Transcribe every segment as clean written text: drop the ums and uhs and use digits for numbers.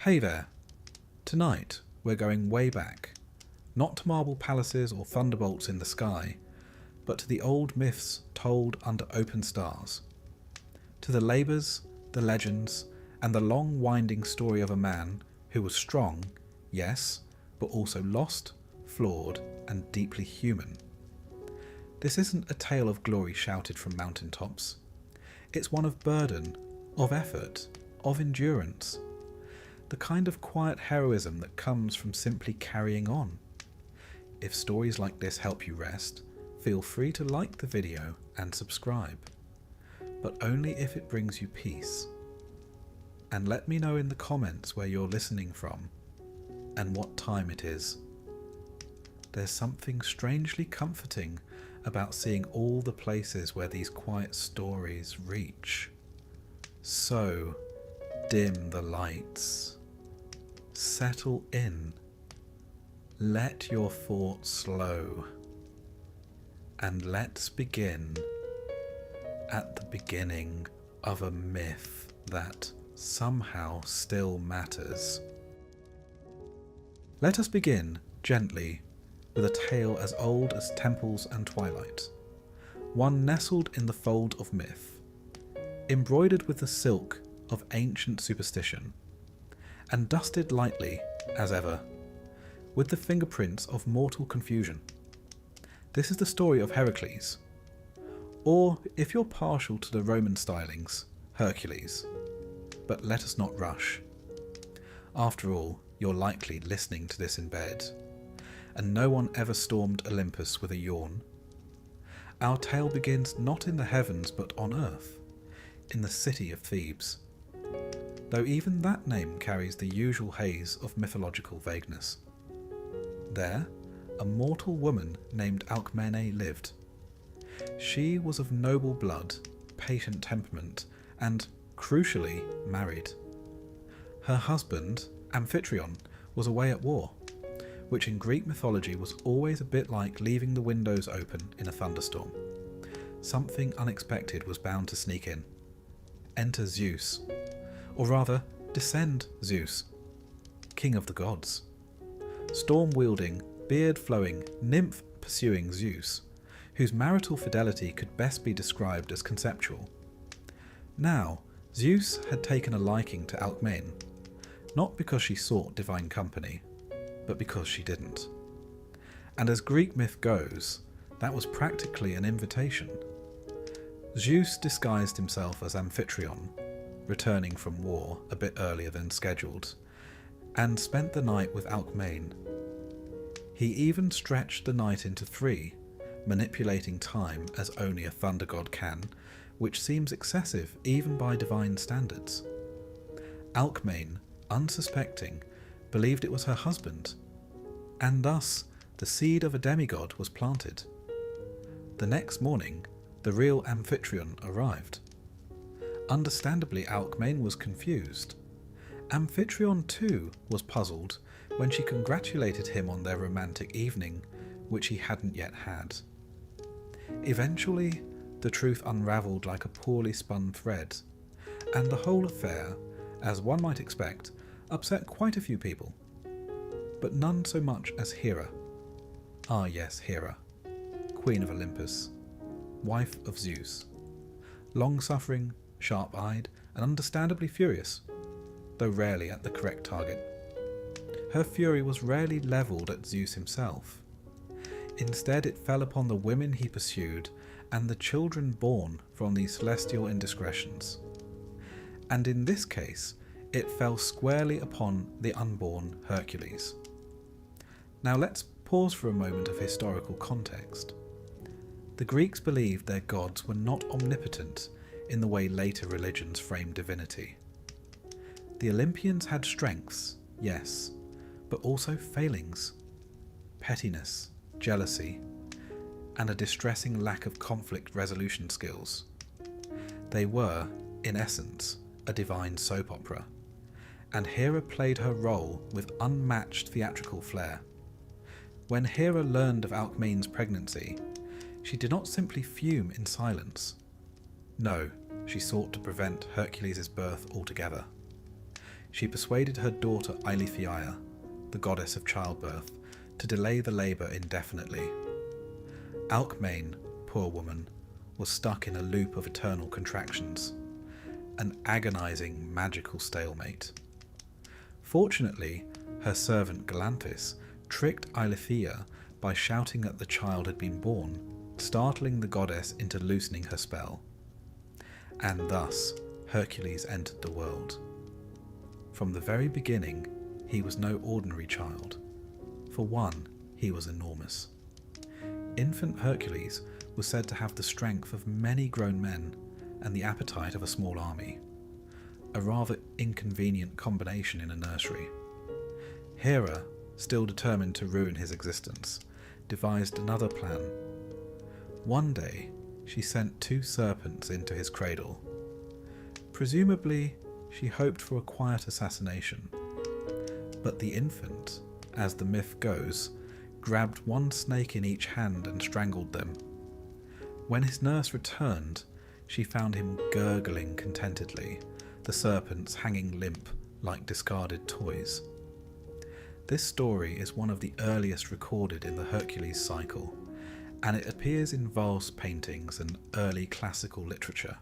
Hey there. Tonight we're going way back, not to marble palaces or thunderbolts in the sky, but to the old myths told under open stars, to the labours, the legends, and the long winding story of a man who was strong, yes, but also lost, flawed, and deeply human. This isn't a tale of glory shouted from mountaintops. It's one of burden, of effort, of endurance. The kind of quiet heroism that comes from simply carrying on. If stories like this help you rest, feel free to like the video and subscribe, but only if it brings you peace. And let me know in the comments where you're listening from and what time it is. There's something strangely comforting about seeing all the places where these quiet stories reach. So, dim the lights. Settle in. Let your thoughts slow. And let's begin at the beginning of a myth that somehow still matters. Let us begin gently with a tale as old as temples and twilight, one nestled in the fold of myth, embroidered with the silk of ancient superstition, and dusted lightly, as ever, with the fingerprints of mortal confusion. This is the story of Hercules, or, if you're partial to the Roman stylings, Hercules. But let us not rush. After all, you're likely listening to this in bed, and no one ever stormed Olympus with a yawn. Our tale begins not in the heavens but on earth, in the city of Thebes, though even that name carries the usual haze of mythological vagueness. There, a mortal woman named Alcmene lived. She was of noble blood, patient temperament, and, crucially, married. Her husband, Amphitryon, was away at war, which in Greek mythology was always a bit like leaving the windows open in a thunderstorm. Something unexpected was bound to sneak in. Enter Zeus, or rather, descend Zeus, king of the gods. Storm-wielding, beard-flowing, nymph-pursuing Zeus, whose marital fidelity could best be described as conceptual. Now, Zeus had taken a liking to Alcmene, not because she sought divine company, but because she didn't. And as Greek myth goes, that was practically an invitation. Zeus disguised himself as Amphitryon, returning from war a bit earlier than scheduled, and spent the night with Alcmene. He even stretched the night into 3, manipulating time as only a thunder god can, which seems excessive even by divine standards. Alcmene, unsuspecting, believed it was her husband, and thus the seed of a demigod was planted. The next morning, the real Amphitryon arrived. Understandably, Alcmene was confused. Amphitryon too was puzzled when she congratulated him on their romantic evening, which he hadn't yet had. Eventually, the truth unravelled like a poorly spun thread, and the whole affair, as one might expect, upset quite a few people. But none so much as Hera. Ah yes, Hera, Queen of Olympus, wife of Zeus. Long-suffering, sharp-eyed, and understandably furious, though rarely at the correct target. Her fury was rarely levelled at Zeus himself. Instead, it fell upon the women he pursued and the children born from these celestial indiscretions. And in this case, it fell squarely upon the unborn Hercules. Now let's pause for a moment of historical context. The Greeks believed their gods were not omnipotent in the way later religions framed divinity. The Olympians had strengths, yes, but also failings, pettiness, jealousy, and a distressing lack of conflict resolution skills. They were, in essence, a divine soap opera, and Hera played her role with unmatched theatrical flair. When Hera learned of Alcmene's pregnancy, she did not simply fume in silence. No, she sought to prevent Hercules' birth altogether. she persuaded her daughter Eileithyia, the goddess of childbirth, to delay the labour indefinitely. Alcmain, poor woman, was stuck in a loop of eternal contractions, an agonising magical stalemate. Fortunately, her servant Galanthis tricked Eileithyia by shouting that the child had been born, startling the goddess into loosening her spell. And thus Hercules entered the world. From the very beginning, he was no ordinary child. For one, he was enormous. Infant Hercules was said to have the strength of many grown men and the appetite of a small army, a rather inconvenient combination in a nursery. Hera, still determined to ruin his existence, devised another plan. One day, she sent 2 serpents into his cradle. Presumably, she hoped for a quiet assassination. But the infant, as the myth goes, grabbed one snake in each hand and strangled them. When his nurse returned, she found him gurgling contentedly, the serpents hanging limp like discarded toys. This story is one of the earliest recorded in the Hercules cycle, and it appears in vase paintings and early classical literature.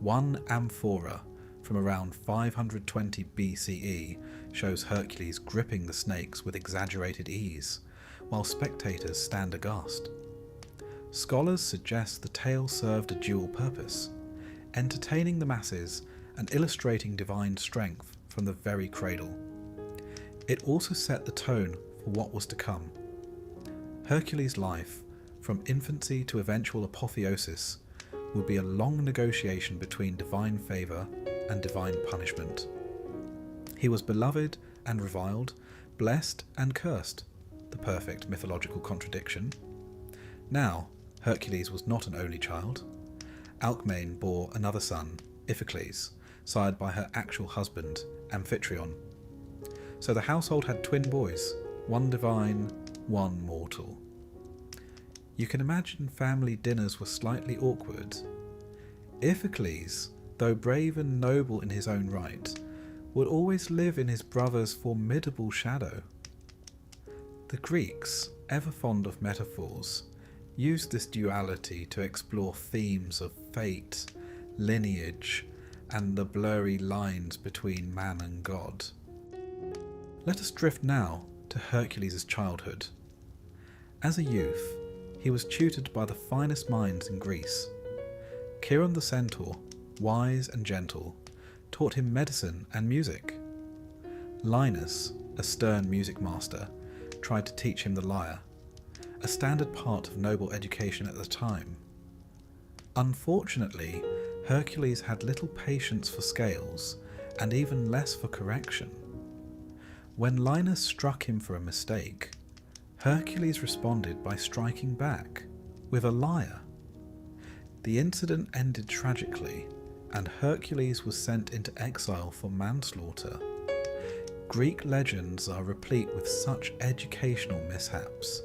One amphora from around 520 BCE shows Hercules gripping the snakes with exaggerated ease, while spectators stand aghast. Scholars suggest the tale served a dual purpose, entertaining the masses and illustrating divine strength from the very cradle. It also set the tone for what was to come. Hercules' life, from infancy to eventual apotheosis, would be a long negotiation between divine favour and divine punishment. He was beloved and reviled, blessed and cursed, the perfect mythological contradiction. Now, Hercules was not an only child. Alcmain bore another son, Iphicles, sired by her actual husband, Amphitryon. So the household had twin boys, one divine, one mortal. You can imagine family dinners were slightly awkward. Iphicles, though brave and noble in his own right, would always live in his brother's formidable shadow. The Greeks, ever fond of metaphors, used this duality to explore themes of fate, lineage, and the blurry lines between man and God. Let us drift now to Hercules' childhood. As a youth, he was tutored by the finest minds in Greece. Chiron the centaur, wise and gentle, taught him medicine and music. Linus, a stern music master, tried to teach him the lyre, a standard part of noble education at the time. Unfortunately, Hercules had little patience for scales, and even less for correction. When Linus struck him for a mistake, Hercules responded by striking back with a lyre. The incident ended tragically, and Hercules was sent into exile for manslaughter. Greek legends are replete with such educational mishaps.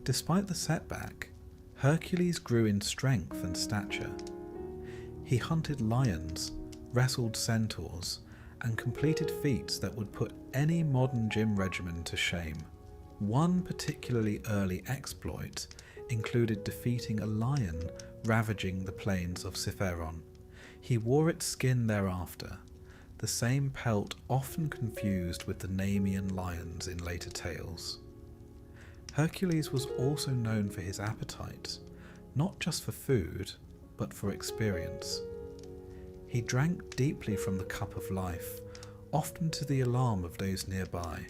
Despite the setback, Hercules grew in strength and stature. He hunted lions, wrestled centaurs, and completed feats that would put any modern gym regimen to shame. One particularly early exploit included defeating a lion ravaging the plains of Cithaeron. He wore its skin thereafter, the same pelt often confused with the Nemean lions in later tales. Hercules was also known for his appetite, not just for food, but for experience. He drank deeply from the cup of life, often to the alarm of those nearby.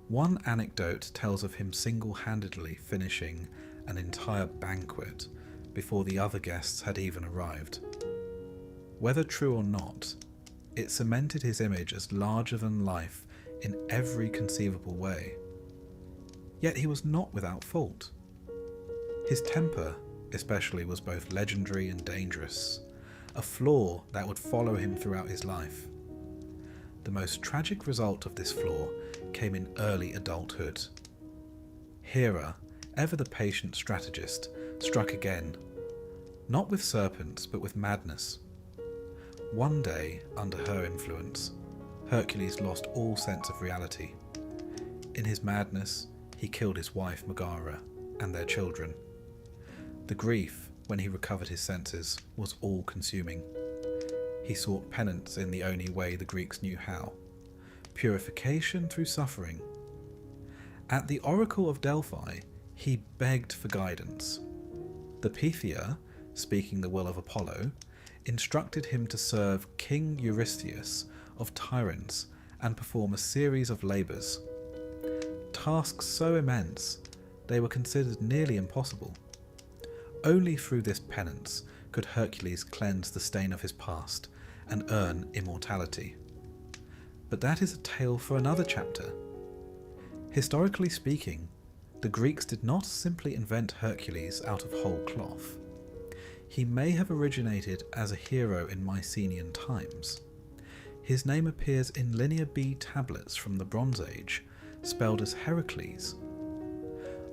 One anecdote tells of him single-handedly finishing an entire banquet before the other guests had even arrived. Whether true or not, it cemented his image as larger than life in every conceivable way. Yet he was not without fault. His temper, especially, was both legendary and dangerous, a flaw that would follow him throughout his life. The most tragic result of this flaw came in early adulthood. Hera, ever the patient strategist, struck again, not with serpents but with madness. One day, under her influence, Hercules lost all sense of reality. In his madness, he killed his wife Megara and their children. The grief, when he recovered his senses, was all-consuming. He sought penance in the only way the Greeks knew how: purification through suffering. At the Oracle of Delphi, he begged for guidance. The Pythia, speaking the will of Apollo, instructed him to serve King Eurystheus of Tiryns and perform a series of labours. Tasks so immense, they were considered nearly impossible. Only through this penance could Hercules cleanse the stain of his past and earn immortality. But that is a tale for another chapter. Historically speaking, the Greeks did not simply invent Hercules out of whole cloth. He may have originated as a hero in Mycenaean times. His name appears in Linear B tablets from the Bronze Age, spelled as Heracles.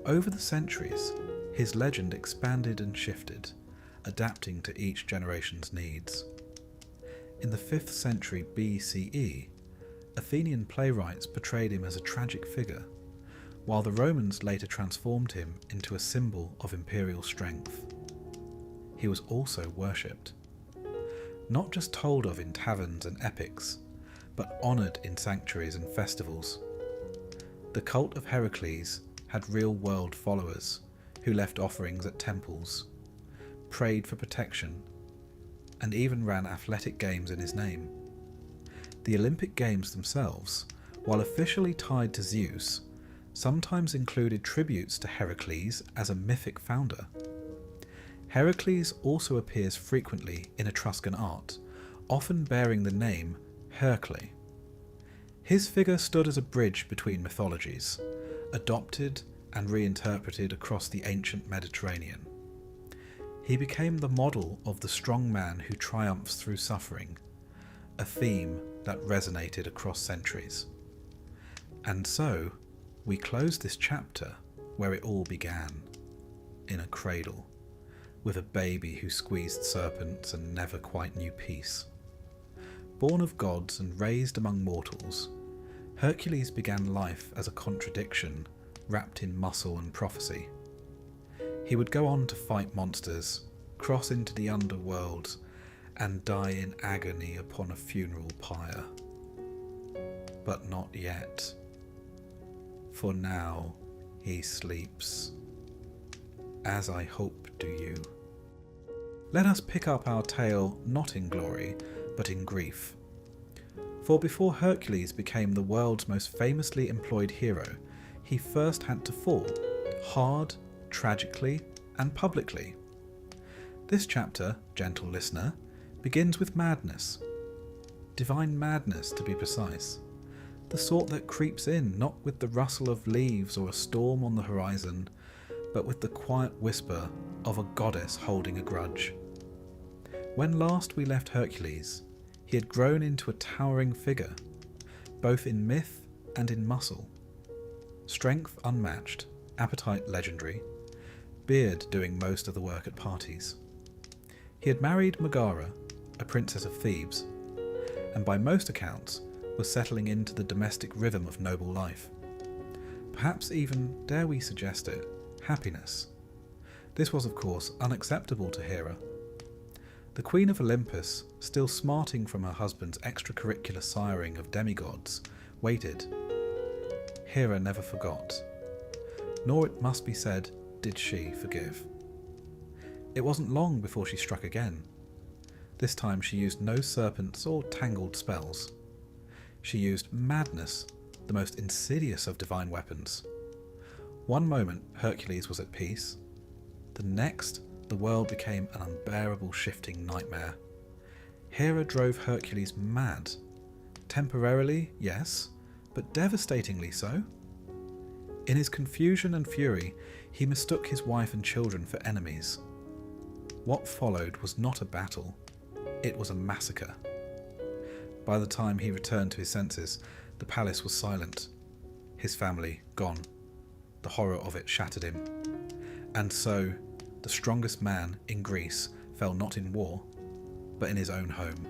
Over the centuries, his legend expanded and shifted, adapting to each generation's needs. In the 5th century BCE, Athenian playwrights portrayed him as a tragic figure, while the Romans later transformed him into a symbol of imperial strength. He was also worshipped, not just told of in taverns and epics, but honoured in sanctuaries and festivals. The cult of Heracles had real-world followers who left offerings at temples, prayed for protection, and even ran athletic games in his name. The Olympic Games themselves, while officially tied to Zeus, sometimes included tributes to Heracles as a mythic founder. Heracles also appears frequently in Etruscan art, often bearing the name Hercules. His figure stood as a bridge between mythologies, adopted and reinterpreted across the ancient Mediterranean. He became the model of the strong man who triumphs through suffering, a theme that resonated across centuries. And so, we close this chapter where it all began, in a cradle, with a baby who squeezed serpents and never quite knew peace. Born of gods and raised among mortals, Hercules began life as a contradiction wrapped in muscle and prophecy. He would go on to fight monsters, cross into the underworld, and die in agony upon a funeral pyre. But not yet. For now he sleeps, as I hope do you. Let us pick up our tale not in glory, but in grief. For before Hercules became the world's most famously employed hero, he first had to fall, hard, tragically, and publicly. This chapter, gentle listener, begins with madness. Divine madness, to be precise. The sort that creeps in not with the rustle of leaves or a storm on the horizon, but with the quiet whisper of a goddess holding a grudge. When last we left Hercules, he had grown into a towering figure, both in myth and in muscle. Strength unmatched, appetite legendary, beard doing most of the work at parties. He had married Megara, a princess of Thebes, and by most accounts was settling into the domestic rhythm of noble life. Perhaps even, dare we suggest it, happiness. This was of course unacceptable to Hera. The Queen of Olympus, still smarting from her husband's extracurricular siring of demigods, waited. Hera never forgot. Nor, it must be said, did she forgive. It wasn't long before she struck again. This time she used no serpents or tangled spells. She used madness, the most insidious of divine weapons. One moment Hercules was at peace. The next, the world became an unbearable shifting nightmare. Hera drove Hercules mad. Temporarily, yes, but devastatingly so. In his confusion and fury, he mistook his wife and children for enemies. What followed was not a battle, it was a massacre. By the time he returned to his senses, the palace was silent, his family gone. The horror of it shattered him. And so, the strongest man in Greece fell not in war, but in his own home.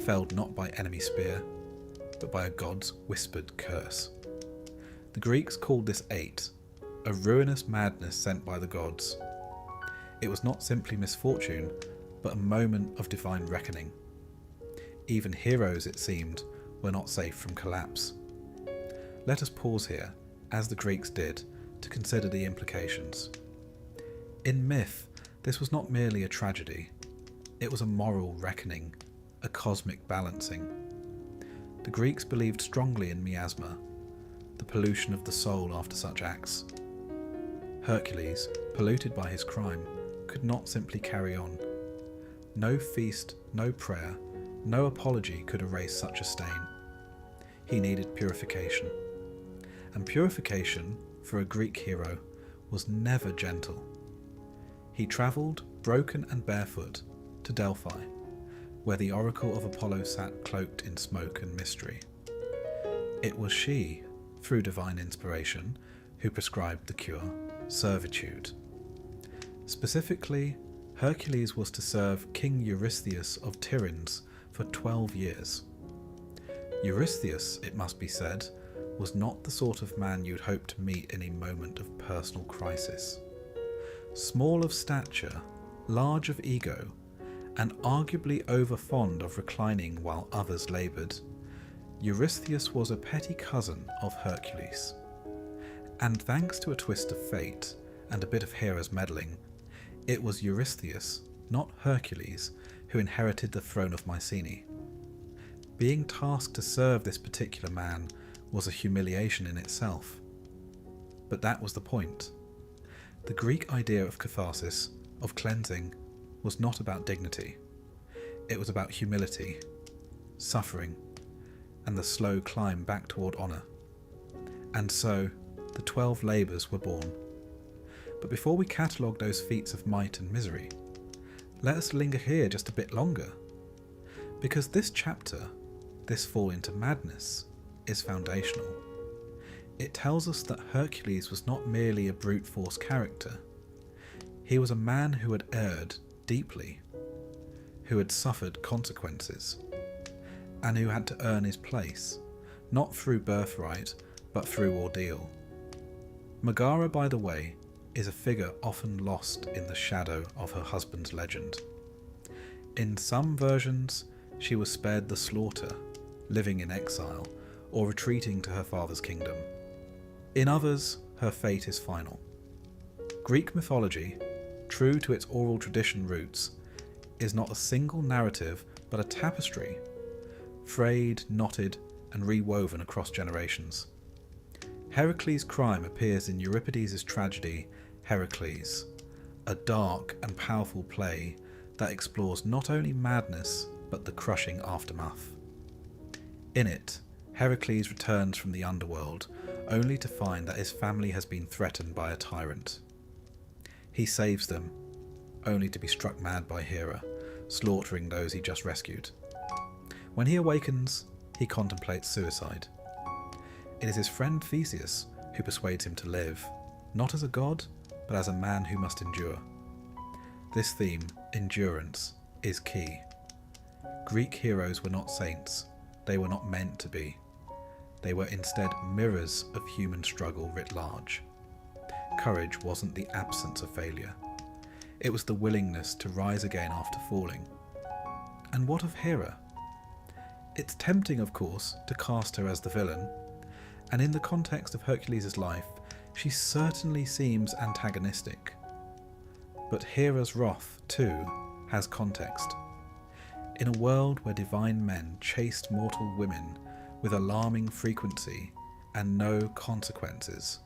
felled not by enemy spear, but by a god's whispered curse. The Greeks called this eight a ruinous madness sent by the gods. It was not simply misfortune, but a moment of divine reckoning. Even heroes, it seemed, were not safe from collapse. Let us pause here, as the Greeks did, to consider the implications. In myth, this was not merely a tragedy. It was a moral reckoning, a cosmic balancing. The Greeks believed strongly in miasma, the pollution of the soul after such acts. Hercules, polluted by his crime, could not simply carry on. No feast, no prayer, no apology could erase such a stain. He needed purification. And purification, for a Greek hero, was never gentle. He travelled, broken and barefoot, to Delphi, where the oracle of Apollo sat cloaked in smoke and mystery. It was she, through divine inspiration, who prescribed the cure, servitude. Specifically, Hercules was to serve King Eurystheus of Tiryns for 12 years. Eurystheus, it must be said, was not the sort of man you'd hope to meet in a moment of personal crisis. Small of stature, large of ego, and arguably over-fond of reclining while others laboured, Eurystheus was a petty cousin of Hercules. And thanks to a twist of fate and a bit of Hera's meddling, it was Eurystheus, not Hercules, who inherited the throne of Mycenae. Being tasked to serve this particular man was a humiliation in itself. But that was the point. The Greek idea of catharsis, of cleansing, was not about dignity. It was about humility, suffering, and the slow climb back toward honour. And so, the 12 labours were born. But before we catalogue those feats of might and misery, let us linger here just a bit longer. Because this chapter, this fall into madness, is foundational. It tells us that Hercules was not merely a brute force character. He was a man who had erred deeply, who had suffered consequences, and who had to earn his place, not through birthright, but through ordeal. Megara, by the way, is a figure often lost in the shadow of her husband's legend. In some versions, she was spared the slaughter, living in exile, or retreating to her father's kingdom. In others, her fate is final. Greek mythology, true to its oral tradition roots, is not a single narrative but a tapestry, frayed, knotted, and rewoven across generations. Heracles' crime appears in Euripides' tragedy Hercules, a dark and powerful play that explores not only madness but the crushing aftermath. In it, Heracles returns from the underworld only to find that his family has been threatened by a tyrant. He saves them, only to be struck mad by Hera, slaughtering those he just rescued. When he awakens, he contemplates suicide. It is his friend Theseus who persuades him to live, not as a god, but as a man who must endure. This theme, endurance, is key. Greek heroes were not saints. They were not meant to be. They were instead mirrors of human struggle writ large. Courage wasn't the absence of failure. It was the willingness to rise again after falling. And what of Hera? It's tempting, of course, to cast her as the villain, and in the context of Hercules' life, she certainly seems antagonistic. But Hera's wrath, too, has context. In a world where divine men chased mortal women with alarming frequency and no consequences,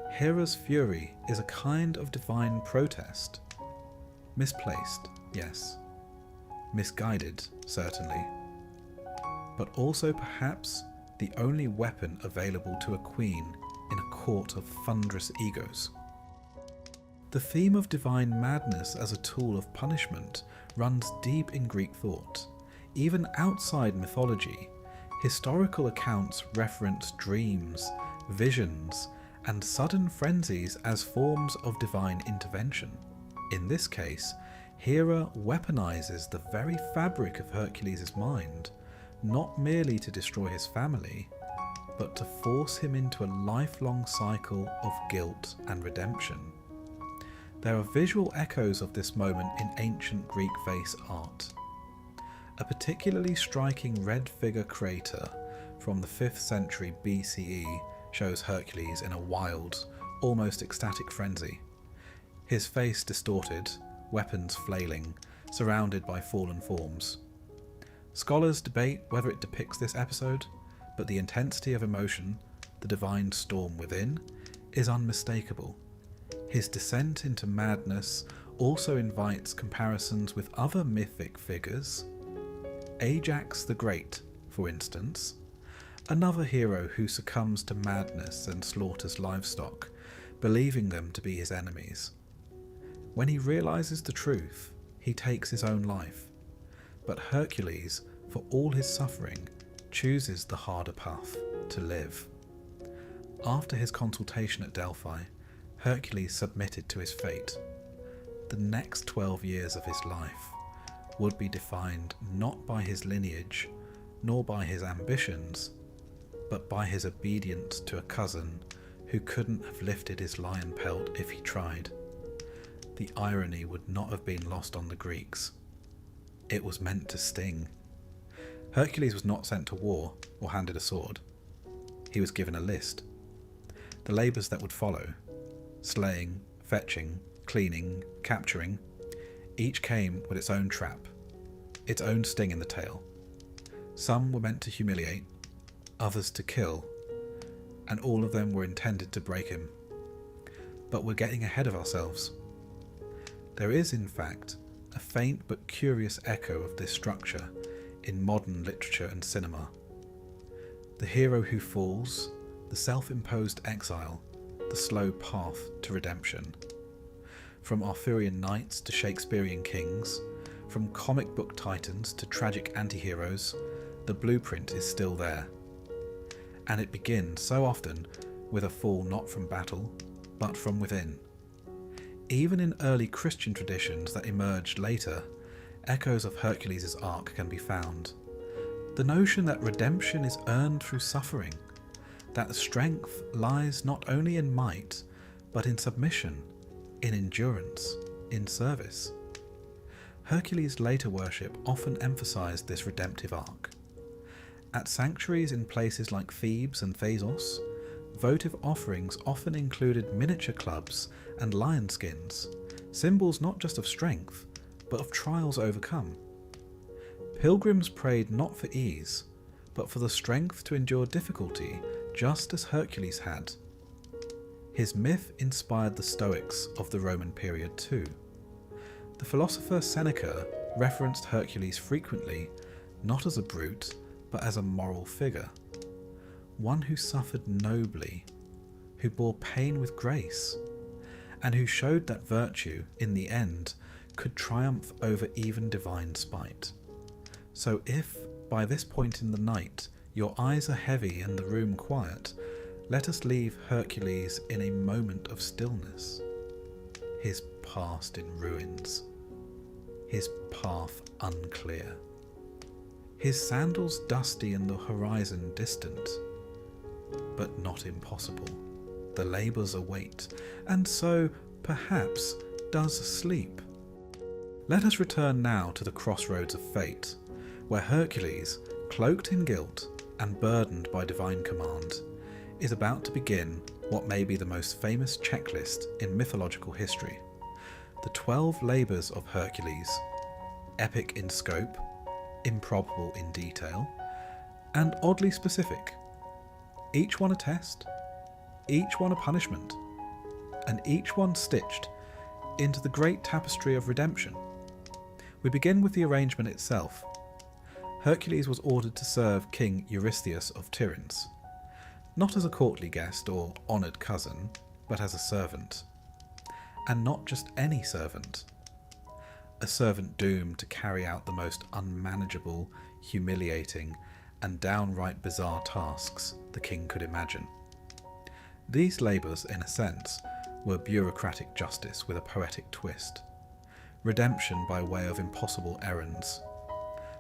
Hera's fury is a kind of divine protest. Misplaced, yes. Misguided, certainly. But also perhaps the only weapon available to a queen in a court of thunderous egos. The theme of divine madness as a tool of punishment runs deep in Greek thought. Even outside mythology, historical accounts reference dreams, visions, and sudden frenzies as forms of divine intervention. In this case, Hera weaponizes the very fabric of Hercules' mind, not merely to destroy his family, but to force him into a lifelong cycle of guilt and redemption. There are visual echoes of this moment in ancient Greek vase art. A particularly striking red figure crater from the 5th century BCE shows Hercules in a wild, almost ecstatic frenzy. His face distorted, weapons flailing, surrounded by fallen forms. Scholars debate whether it depicts this episode, but the intensity of emotion, the divine storm within, is unmistakable. His descent into madness also invites comparisons with other mythic figures. Ajax the Great, for instance, another hero who succumbs to madness and slaughters livestock, believing them to be his enemies. When he realizes the truth, he takes his own life. But Hercules, for all his suffering, chooses the harder path, to live. After his consultation at Delphi, Hercules submitted to his fate. The next 12 years of his life would be defined not by his lineage, nor by his ambitions, but by his obedience to a cousin who couldn't have lifted his lion pelt if he tried. The irony would not have been lost on the Greeks. It was meant to sting. Hercules was not sent to war or handed a sword. He was given a list. The labours that would follow, slaying, fetching, cleaning, capturing, each came with its own trap, its own sting in the tail. Some were meant to humiliate, others to kill, and all of them were intended to break him. But we're getting ahead of ourselves. There is, in fact, a faint but curious echo of this structure in modern literature and cinema. The hero who falls, the self-imposed exile, the slow path to redemption. From Arthurian knights to Shakespearean kings, from comic book titans to tragic anti-heroes, the blueprint is still there. And it begins so often with a fall not from battle, but from within. Even in early Christian traditions that emerged later, echoes of Hercules' arc can be found. The notion that redemption is earned through suffering, that strength lies not only in might, but in submission, in endurance, in service. Hercules' later worship often emphasized this redemptive arc. At sanctuaries in places like Thebes and Thasos, votive offerings often included miniature clubs and lion skins, symbols not just of strength, but of trials overcome. Pilgrims prayed not for ease, but for the strength to endure difficulty, just as Hercules had. His myth inspired the Stoics of the Roman period too. The philosopher Seneca referenced Hercules frequently, not as a brute, but as a moral figure. One who suffered nobly, who bore pain with grace, and who showed that virtue, in the end, could triumph over even divine spite. So if, by this point in the night, your eyes are heavy and the room quiet, let us leave Hercules in a moment of stillness. His past in ruins. His path unclear. His sandals dusty and the horizon distant. But not impossible. The labours await, and so, perhaps, does sleep. Let us return now to the crossroads of fate, where Hercules, cloaked in guilt and burdened by divine command, is about to begin what may be the most famous checklist in mythological history. The 12 labours of Hercules, epic in scope, improbable in detail, and oddly specific. Each one a test, each one a punishment, and each one stitched into the great tapestry of redemption. We begin with the arrangement itself. Hercules was ordered to serve King Eurystheus of Tiryns, not as a courtly guest or honoured cousin, but as a servant. And not just any servant. A servant doomed to carry out the most unmanageable, humiliating, and downright bizarre tasks the king could imagine. These labours, in a sense, were bureaucratic justice with a poetic twist. redemption by way of impossible errands.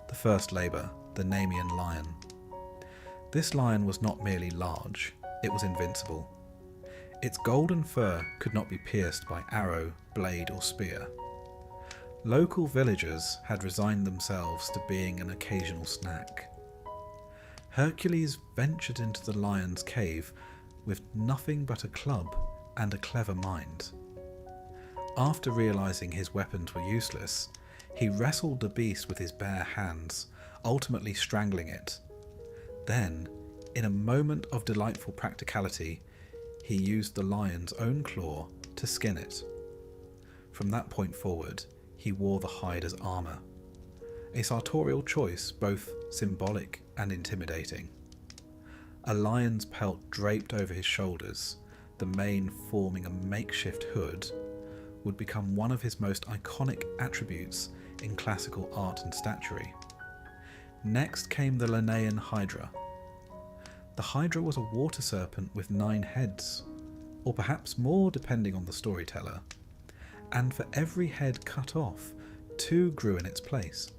The first labour, the Nemean lion. This lion was not merely large, it was invincible. Its golden fur could not be pierced by arrow, blade or spear. Local villagers had resigned themselves to being an occasional snack. Hercules ventured into the lion's cave with nothing but a club and a clever mind. After realizing his weapons were useless, he wrestled the beast with his bare hands, ultimately strangling it. Then, in a moment of delightful practicality, he used the lion's own claw to skin it. From that point forward, he wore the hide as armour, a sartorial choice both symbolic and intimidating. A lion's pelt draped over his shoulders, the mane forming a makeshift hood, would become one of his most iconic attributes in classical art and statuary. Next came the Linnaean Hydra. The Hydra was a water serpent with 9 heads, or perhaps more depending on the storyteller, and for every head cut off, 2 grew in its place.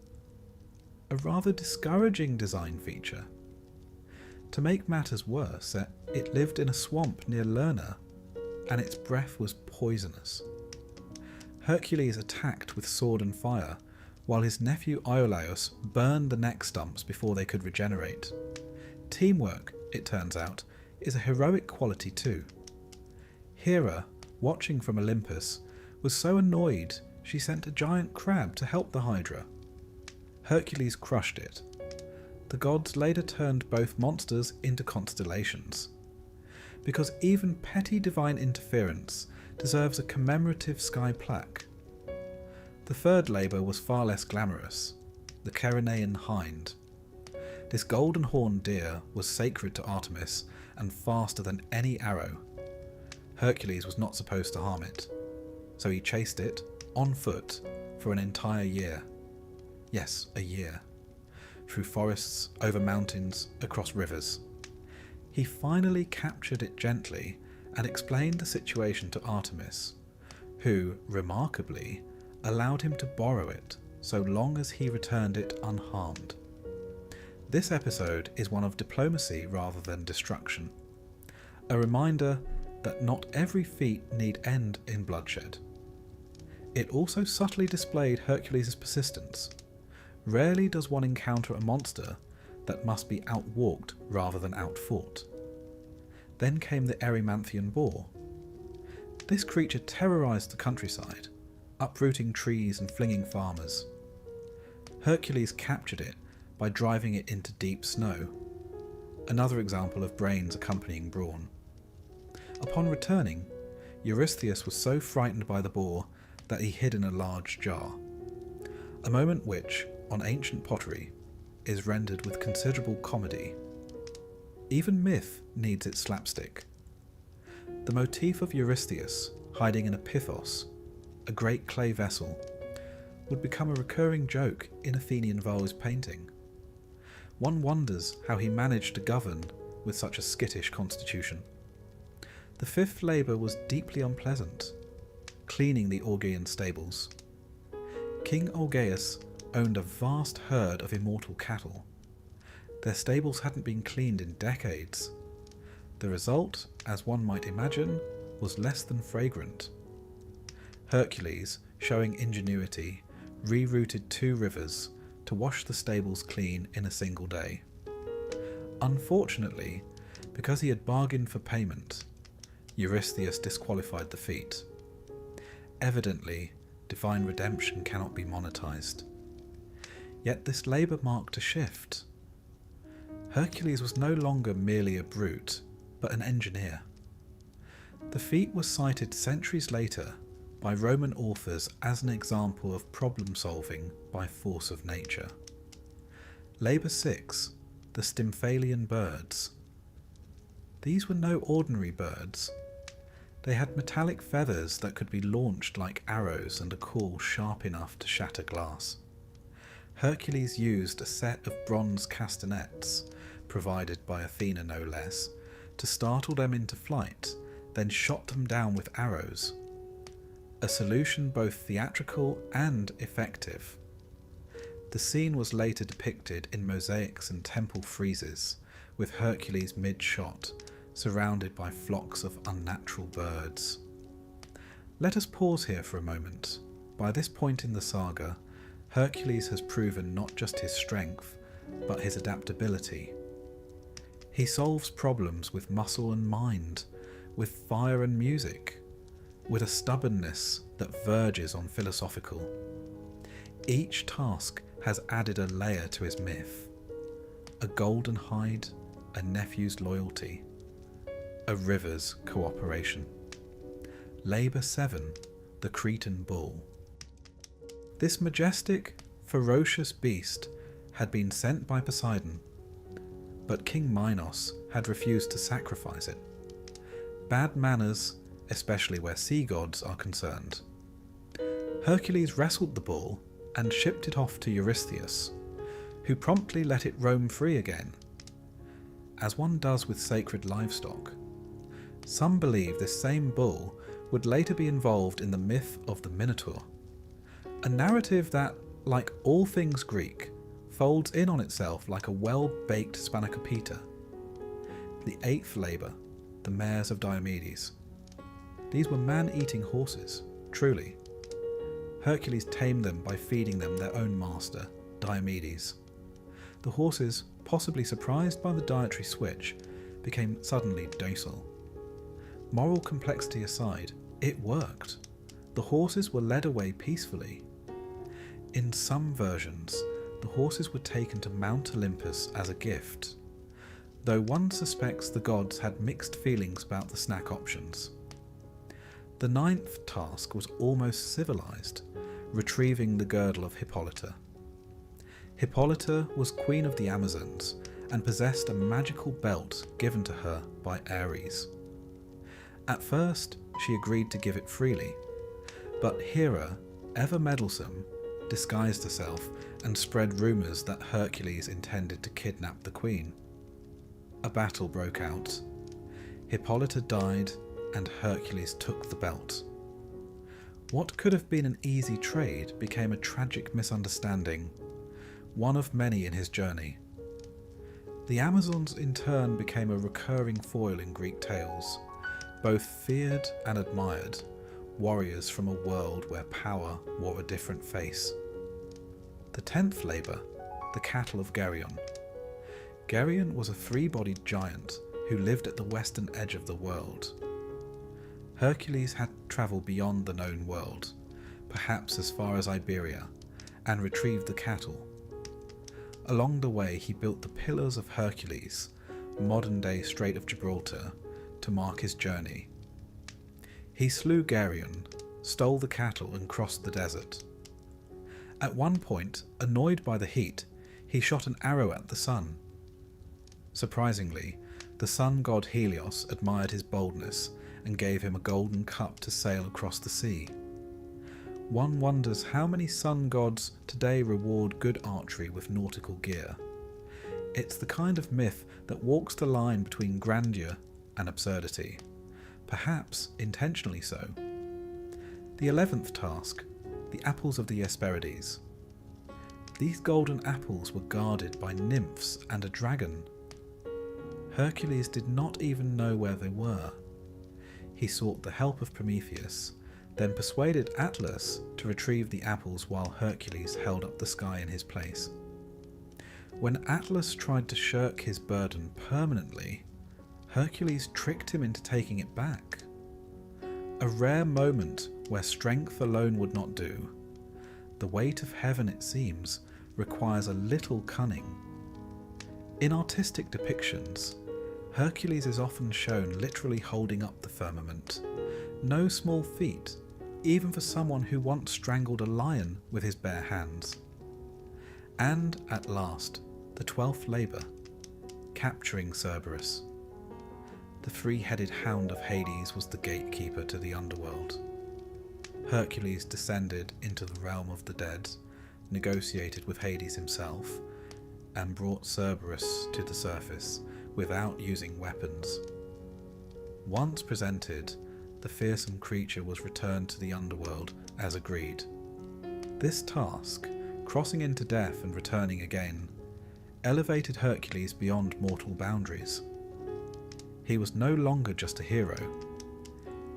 A rather discouraging design feature. To make matters worse, it lived in a swamp near Lerna, and its breath was poisonous. Hercules attacked with sword and fire, while his nephew Iolaus burned the neck stumps before they could regenerate. Teamwork, it turns out, is a heroic quality too. Hera, watching from Olympus, was so annoyed she sent a giant crab to help the Hydra. Hercules crushed it. The gods later turned both monsters into constellations. Because even petty divine interference deserves a commemorative sky plaque. The third labour was far less glamorous, the Ceryneian hind. This golden horned deer was sacred to Artemis and faster than any arrow. Hercules was not supposed to harm it, so he chased it, on foot, for an entire year. Yes, a year. Through forests, over mountains, across rivers. He finally captured it gently and explained the situation to Artemis, who, remarkably, allowed him to borrow it so long as he returned it unharmed. This episode is one of diplomacy rather than destruction. A reminder that not every feat need end in bloodshed. It also subtly displayed Hercules' persistence. Rarely does one encounter a monster that must be outwalked rather than outfought. Then came the Erymanthian boar. This creature terrorised the countryside, uprooting trees and flinging farmers. Hercules captured it by driving it into deep snow. Another example of brains accompanying brawn. Upon returning, Eurystheus was so frightened by the boar that he hid in a large jar. A moment which, on ancient pottery, is rendered with considerable comedy. Even myth needs its slapstick. The motif of Eurystheus hiding in a pithos, a great clay vessel, would become a recurring joke in Athenian vase painting. One wonders how he managed to govern with such a skittish constitution. The fifth labour was deeply unpleasant, cleaning the Augean stables. King Augeas owned a vast herd of immortal cattle. Their stables hadn't been cleaned in decades. The result, as one might imagine, was less than fragrant. Hercules, showing ingenuity, rerouted 2 rivers to wash the stables clean in a single day. Unfortunately, because he had bargained for payment, Eurystheus disqualified the feat. Evidently, divine redemption cannot be monetized. Yet this labour marked a shift. Hercules was no longer merely a brute, but an engineer. The feat was cited centuries later by Roman authors as an example of problem solving by force of nature. Labour 6, the Stymphalian birds. These were no ordinary birds. They had metallic feathers that could be launched like arrows and a call sharp enough to shatter glass. Hercules used a set of bronze castanets, provided by Athena no less, to startle them into flight, then shot them down with arrows. a solution both theatrical and effective. The scene was later depicted in mosaics and temple friezes, with Hercules mid-shot, surrounded by flocks of unnatural birds. Let us pause here for a moment. By this point in the saga, Hercules has proven not just his strength, but his adaptability. He solves problems with muscle and mind, with fire and music, with a stubbornness that verges on philosophical. Each task has added a layer to his myth: a golden hide, a nephew's loyalty, a river's cooperation. Labour 7, the Cretan bull. This majestic, ferocious beast had been sent by Poseidon, but King Minos had refused to sacrifice it. Bad manners, especially where sea gods are concerned. Hercules wrestled the bull and shipped it off to Eurystheus, who promptly let it roam free again, as one does with sacred livestock. Some believe this same bull would later be involved in the myth of the Minotaur, a narrative that, like all things Greek, folds in on itself like a well-baked spanakopita. The 8th labour, the mares of Diomedes. These were man-eating horses, truly. Hercules tamed them by feeding them their own master, Diomedes. The horses, possibly surprised by the dietary switch, became suddenly docile. Moral complexity aside, it worked. The horses were led away peacefully. In some versions, the horses were taken to Mount Olympus as a gift, though one suspects the gods had mixed feelings about the snack options. The 9th task was almost civilized, retrieving the girdle of Hippolyta. Hippolyta was queen of the Amazons and possessed a magical belt given to her by Ares. At first, she agreed to give it freely, but Hera, ever meddlesome, disguised herself and spread rumours that Hercules intended to kidnap the queen. A battle broke out. Hippolyta died and Hercules took the belt. What could have been an easy trade became a tragic misunderstanding, one of many in his journey. The Amazons in turn became a recurring foil in Greek tales, both feared and admired, warriors from a world where power wore a different face. The 10th labour, the cattle of Geryon. Geryon was a 3-bodied giant who lived at the western edge of the world. Hercules had to travel beyond the known world, perhaps as far as Iberia, and retrieve the cattle. Along the way he built the Pillars of Hercules, modern-day Strait of Gibraltar, to mark his journey. He slew Geryon, stole the cattle and crossed the desert. At one point, annoyed by the heat, he shot an arrow at the sun. Surprisingly, the sun god Helios admired his boldness and gave him a golden cup to sail across the sea. One wonders how many sun gods today reward good archery with nautical gear. It's the kind of myth that walks the line between grandeur and absurdity, perhaps intentionally so. The 11th task, the apples of the Hesperides. These golden apples were guarded by nymphs and a dragon. Hercules did not even know where they were. He sought the help of Prometheus, then persuaded Atlas to retrieve the apples while Hercules held up the sky in his place. When Atlas tried to shirk his burden permanently, Hercules tricked him into taking it back. A rare moment where strength alone would not do. The weight of heaven, it seems, requires a little cunning. In artistic depictions, Hercules is often shown literally holding up the firmament. No small feat, even for someone who once strangled a lion with his bare hands. And, at last, the 12th labour, capturing Cerberus. The 3-headed hound of Hades was the gatekeeper to the underworld. Hercules descended into the realm of the dead, negotiated with Hades himself, and brought Cerberus to the surface without using weapons. Once presented, the fearsome creature was returned to the underworld as agreed. This task, crossing into death and returning again, elevated Hercules beyond mortal boundaries. He was no longer just a hero.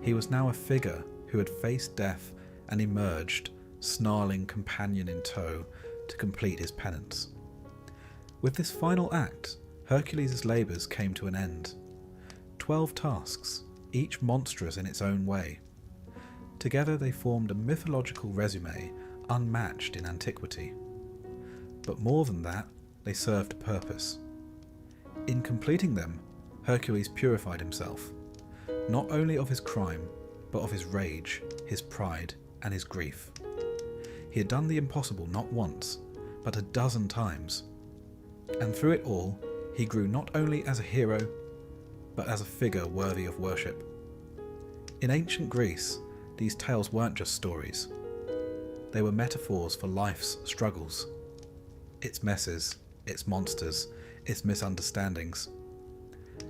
He was now a figure who had faced death and emerged, snarling companion in tow, to complete his penance. With this final act, Hercules' labours came to an end. 12 tasks, each monstrous in its own way. Together they formed a mythological resume unmatched in antiquity. But more than that, they served a purpose. In completing them, Hercules purified himself, not only of his crime, but of his rage, his pride, and his grief. He had done the impossible not once, but a dozen times. And through it all, he grew not only as a hero, but as a figure worthy of worship. In ancient Greece, these tales weren't just stories. They were metaphors for life's struggles, its messes, its monsters, its misunderstandings.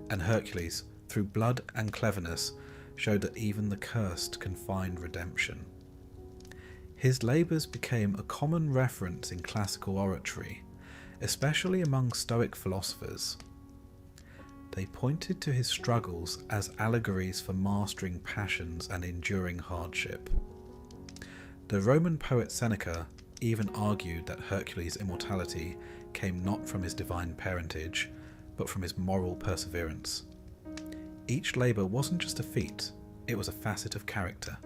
And Hercules, through blood and cleverness, showed that even the cursed can find redemption. His labours became a common reference in classical oratory, especially among Stoic philosophers. They pointed to his struggles as allegories for mastering passions and enduring hardship. The Roman poet Seneca even argued that Hercules' immortality came not from his divine parentage, but from his moral perseverance. Each labour wasn't just a feat, it was a facet of character.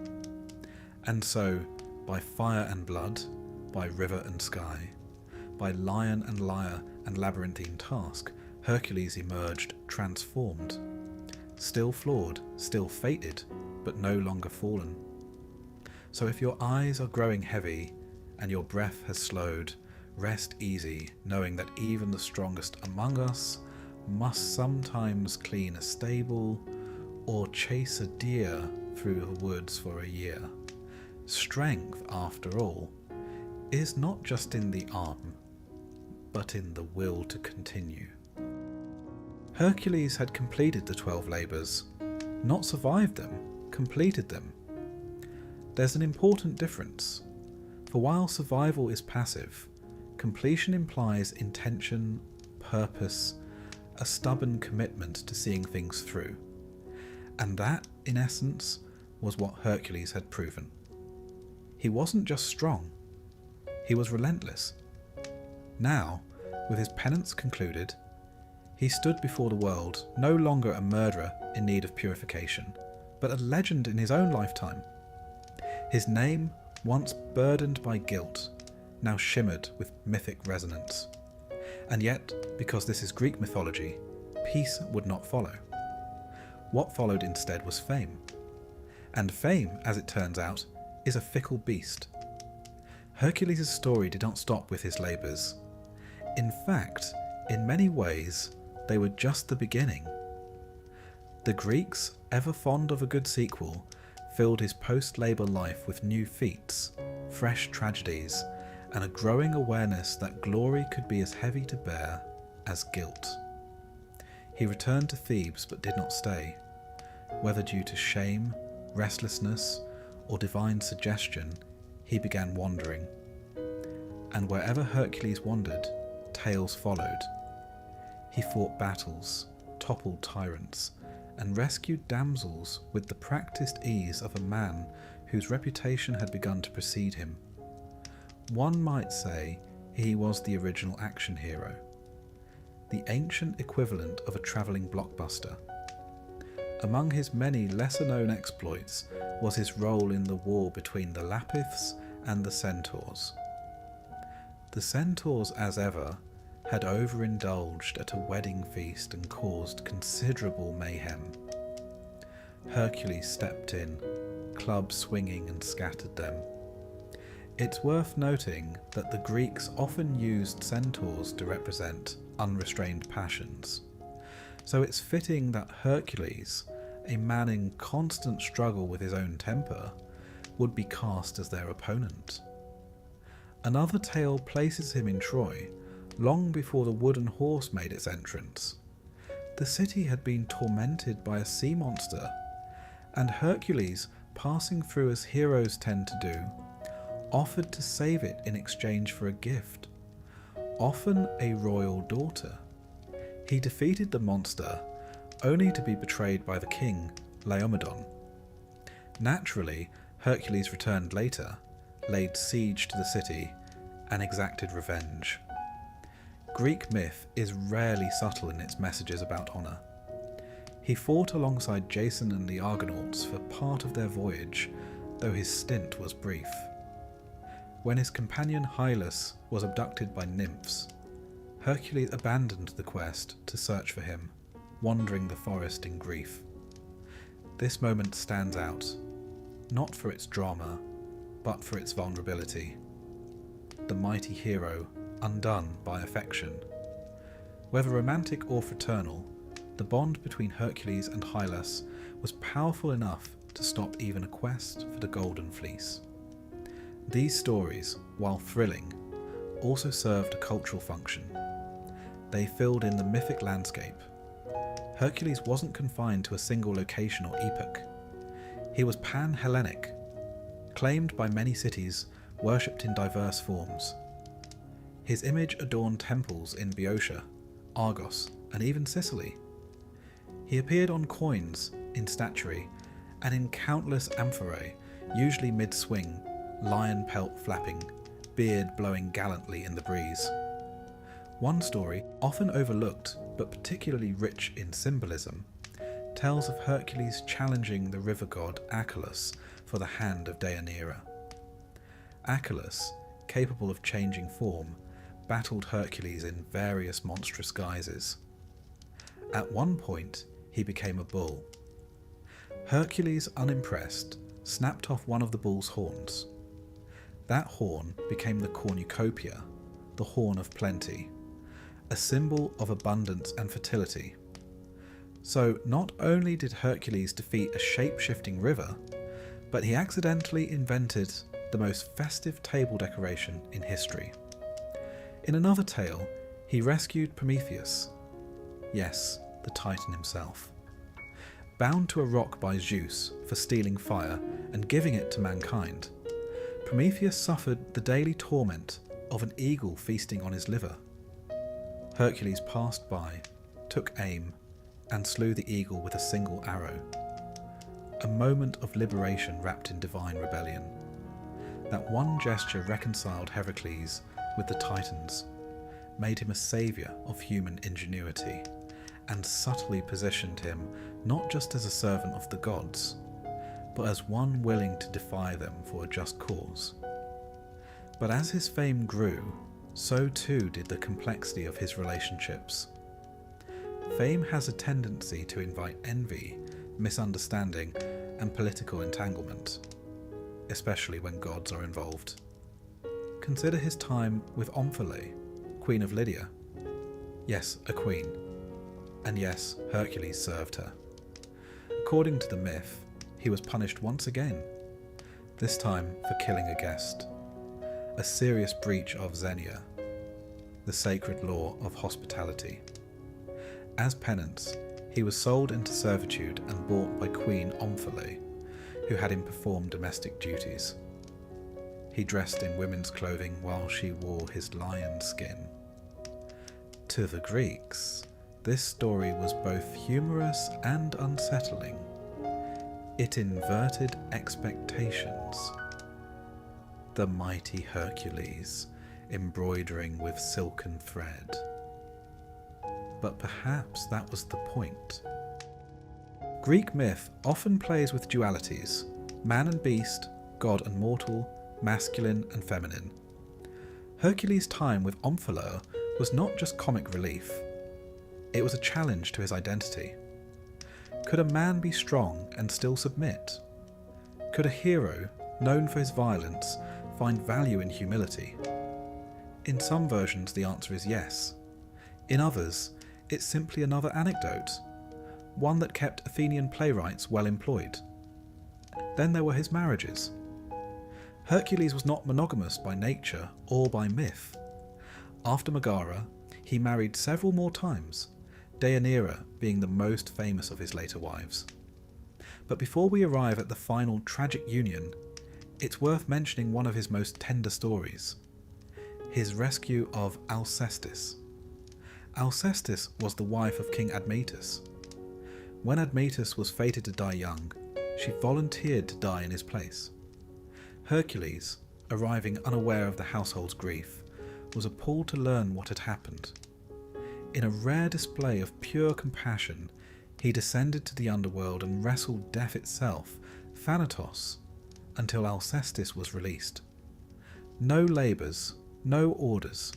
And so, by fire and blood, by river and sky, by lion and lyre and labyrinthine task, Hercules emerged transformed. Still flawed, still fated, but no longer fallen. So if your eyes are growing heavy and your breath has slowed, rest easy, knowing that even the strongest among us must sometimes clean a stable or chase a deer through the woods for a year. Strength, after all, is not just in the arm, but in the will to continue. Hercules had completed the 12 labours, not survived them, completed them. There's an important difference, for while survival is passive, completion implies intention, purpose, a stubborn commitment to seeing things through. And that, in essence, was what Hercules had proven. He wasn't just strong, he was relentless. Now, with his penance concluded, he stood before the world no longer a murderer in need of purification, but a legend in his own lifetime. His name, once burdened by guilt, now shimmered with mythic resonance. And yet, because this is Greek mythology, peace would not follow. What followed instead was fame. And fame, as it turns out, is a fickle beast. Hercules' story did not stop with his labours. In fact, in many ways, they were just the beginning. The Greeks, ever fond of a good sequel, filled his post-labour life with new feats, fresh tragedies, and a growing awareness that glory could be as heavy to bear as guilt. He returned to Thebes but did not stay. Whether due to shame, restlessness, or divine suggestion, he began wandering. And wherever Hercules wandered, tales followed. He fought battles, toppled tyrants, and rescued damsels with the practiced ease of a man whose reputation had begun to precede him. One might say he was the original action hero, the ancient equivalent of a travelling blockbuster. Among his many lesser-known exploits was his role in the war between the Lapiths and the Centaurs. The Centaurs, as ever, had overindulged at a wedding feast and caused considerable mayhem. Hercules stepped in, club swinging, and scattered them. It's worth noting that the Greeks often used centaurs to represent unrestrained passions, so it's fitting that Hercules, a man in constant struggle with his own temper, would be cast as their opponent. Another tale places him in Troy, long before the wooden horse made its entrance. The city had been tormented by a sea monster, and Hercules, passing through as heroes tend to do, offered to save it in exchange for a gift, often a royal daughter. He defeated the monster, only to be betrayed by the king, Laomedon. Naturally, Hercules returned later, laid siege to the city, and exacted revenge. Greek myth is rarely subtle in its messages about honour. He fought alongside Jason and the Argonauts for part of their voyage, though his stint was brief. When his companion Hylas was abducted by nymphs, Hercules abandoned the quest to search for him, wandering the forest in grief. This moment stands out, not for its drama, but for its vulnerability. The mighty hero undone by affection. Whether romantic or fraternal, the bond between Hercules and Hylas was powerful enough to stop even a quest for the Golden Fleece. These stories, while thrilling, also served a cultural function. They filled in the mythic landscape. Hercules wasn't confined to a single location or epoch. He was pan-Hellenic, claimed by many cities, worshipped in diverse forms. His image adorned temples in Boeotia, Argos, and even Sicily. He appeared on coins, in statuary, and in countless amphorae, usually mid-swing, lion pelt flapping, beard blowing gallantly in the breeze. One story, often overlooked but particularly rich in symbolism, tells of Hercules challenging the river god Achelous for the hand of Deianira. Achelous, capable of changing form, battled Hercules in various monstrous guises. At one point, he became a bull. Hercules, unimpressed, snapped off one of the bull's horns. That horn became the cornucopia, the horn of plenty, a symbol of abundance and fertility. So not only did Hercules defeat a shape-shifting river, but he accidentally invented the most festive table decoration in history. In another tale, he rescued Prometheus, yes, the Titan himself. Bound to a rock by Zeus for stealing fire and giving it to mankind, Prometheus suffered the daily torment of an eagle feasting on his liver. Hercules passed by, took aim, and slew the eagle with a single arrow. A moment of liberation wrapped in divine rebellion. That one gesture reconciled Heracles with the Titans, made him a saviour of human ingenuity, and subtly positioned him not just as a servant of the gods, but as one willing to defy them for a just cause. But as his fame grew, so too did the complexity of his relationships. Fame has a tendency to invite envy, misunderstanding, and political entanglement, especially when gods are involved. Consider his time with Omphale, Queen of Lydia. Yes, a queen. And yes, Hercules served her. According to the myth, he was punished once again, this time for killing a guest. A serious breach of Xenia, the sacred law of hospitality. As penance, he was sold into servitude and bought by Queen Omphale, who had him perform domestic duties. He dressed in women's clothing while she wore his lion skin. To the Greeks, this story was both humorous and unsettling. It inverted expectations. The mighty Hercules, embroidering with silken thread. But perhaps that was the point. Greek myth often plays with dualities, man and beast, god and mortal, masculine and feminine. Hercules' time with Omphale was not just comic relief, it was a challenge to his identity. Could a man be strong and still submit? Could a hero, known for his violence, find value in humility? In some versions the answer is yes. In others, it's simply another anecdote, one that kept Athenian playwrights well employed. Then there were his marriages. Hercules was not monogamous by nature or by myth. After Megara, he married several more times, Deianira being the most famous of his later wives. But before we arrive at the final tragic union, it's worth mentioning one of his most tender stories, his rescue of Alcestis. Alcestis was the wife of King Admetus. When Admetus was fated to die young, she volunteered to die in his place. Hercules, arriving unaware of the household's grief, was appalled to learn what had happened. In a rare display of pure compassion, he descended to the underworld and wrestled death itself, Thanatos, until Alcestis was released. No labours, no orders.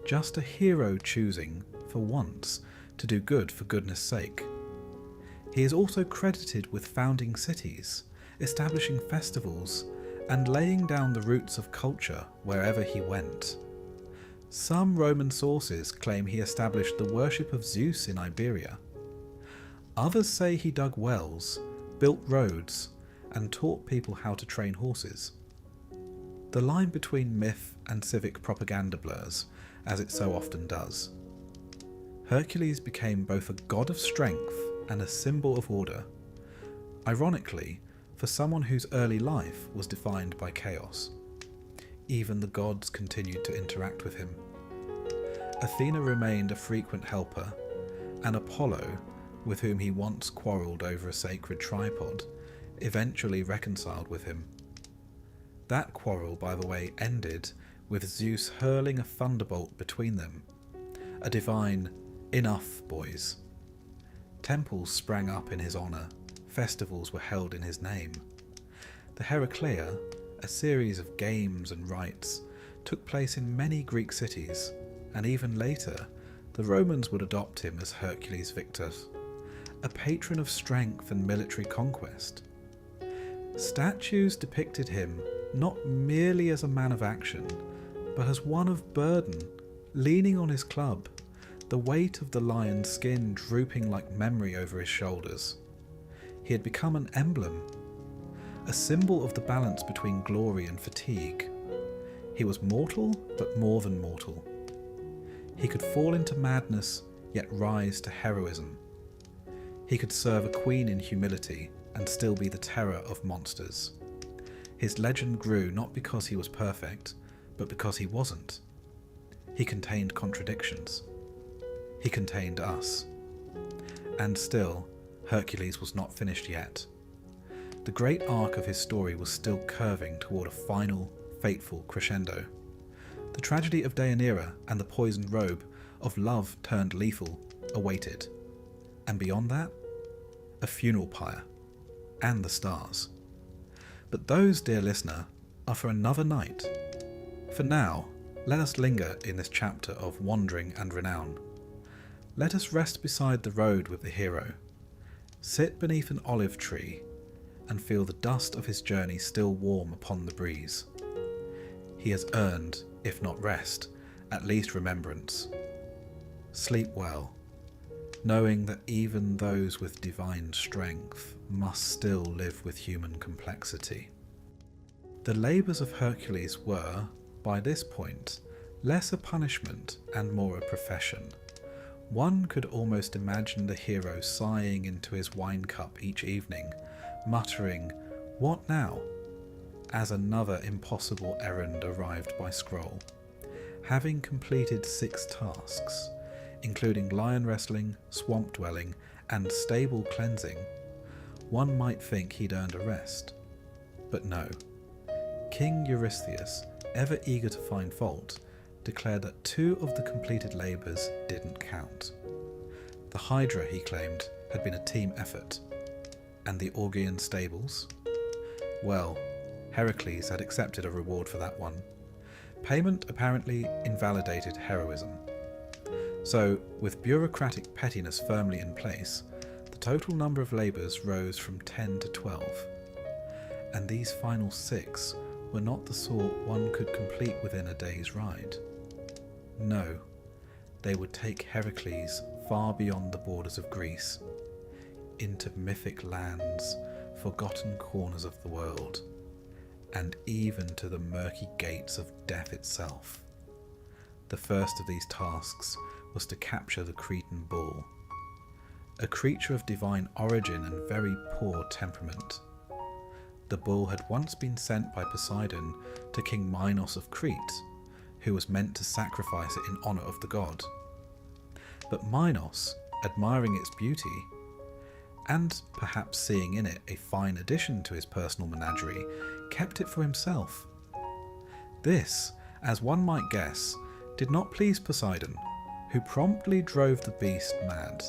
Just a hero choosing, for once, to do good for goodness sake. He is also credited with founding cities, establishing festivals, and laying down the roots of culture wherever he went. Some Roman sources claim he established the worship of Zeus in Iberia. Others say he dug wells, built roads, and taught people how to train horses. The line between myth and civic propaganda blurs, as it so often does. Hercules became both a god of strength and a symbol of order. Ironically, for someone whose early life was defined by chaos. Even the gods continued to interact with him. Athena remained a frequent helper, and Apollo, with whom he once quarrelled over a sacred tripod, eventually reconciled with him. That quarrel, by the way, ended with Zeus hurling a thunderbolt between them, a divine "enough, boys." Temples sprang up in his honour, festivals were held in his name. The Heraclea, a series of games and rites, took place in many Greek cities, and even later, the Romans would adopt him as Hercules Victus, a patron of strength and military conquest. Statues depicted him not merely as a man of action, but as one of burden, leaning on his club, the weight of the lion's skin drooping like memory over his shoulders. He had become an emblem, a symbol of the balance between glory and fatigue. He was mortal, but more than mortal. He could fall into madness, yet rise to heroism. He could serve a queen in humility and still be the terror of monsters. His legend grew not because he was perfect, but because he wasn't. He contained contradictions. He contained us. And still, Hercules was not finished yet. The great arc of his story was still curving toward a final, fateful crescendo. The tragedy of Deianira and the poisoned robe, of love turned lethal, awaited. And beyond that, a funeral pyre, and the stars. But those, dear listener, are for another night. For now, let us linger in this chapter of wandering and renown. Let us rest beside the road with the hero, sit beneath an olive tree, and feel the dust of his journey still warm upon the breeze. He has earned, if not rest, at least remembrance. Sleep well, knowing that even those with divine strength must still live with human complexity. The labours of Hercules were, by this point, less a punishment and more a profession. One could almost imagine the hero sighing into his wine cup each evening, muttering, "What now?" as another impossible errand arrived by scroll. Having completed 6 tasks, including lion wrestling, swamp dwelling, and stable cleansing, one might think he'd earned a rest. But no. King Eurystheus, ever eager to find fault, declared that 2 of the completed labours didn't count. The Hydra, he claimed, had been a team effort. And the Augean stables? Well, Heracles had accepted a reward for that one. Payment apparently invalidated heroism. So, with bureaucratic pettiness firmly in place, the total number of labours rose from 10 to 12. And these final 6 were not the sort one could complete within a day's ride. No, they would take Heracles far beyond the borders of Greece, into mythic lands, forgotten corners of the world, and even to the murky gates of death itself. The first of these tasks was to capture the Cretan bull. a creature of divine origin and very poor temperament. The bull had once been sent by Poseidon to King Minos of Crete, who was meant to sacrifice it in honour of the god. But Minos, admiring its beauty, and perhaps seeing in it a fine addition to his personal menagerie, kept it for himself. This, as one might guess, did not please Poseidon, who promptly drove the beast mad.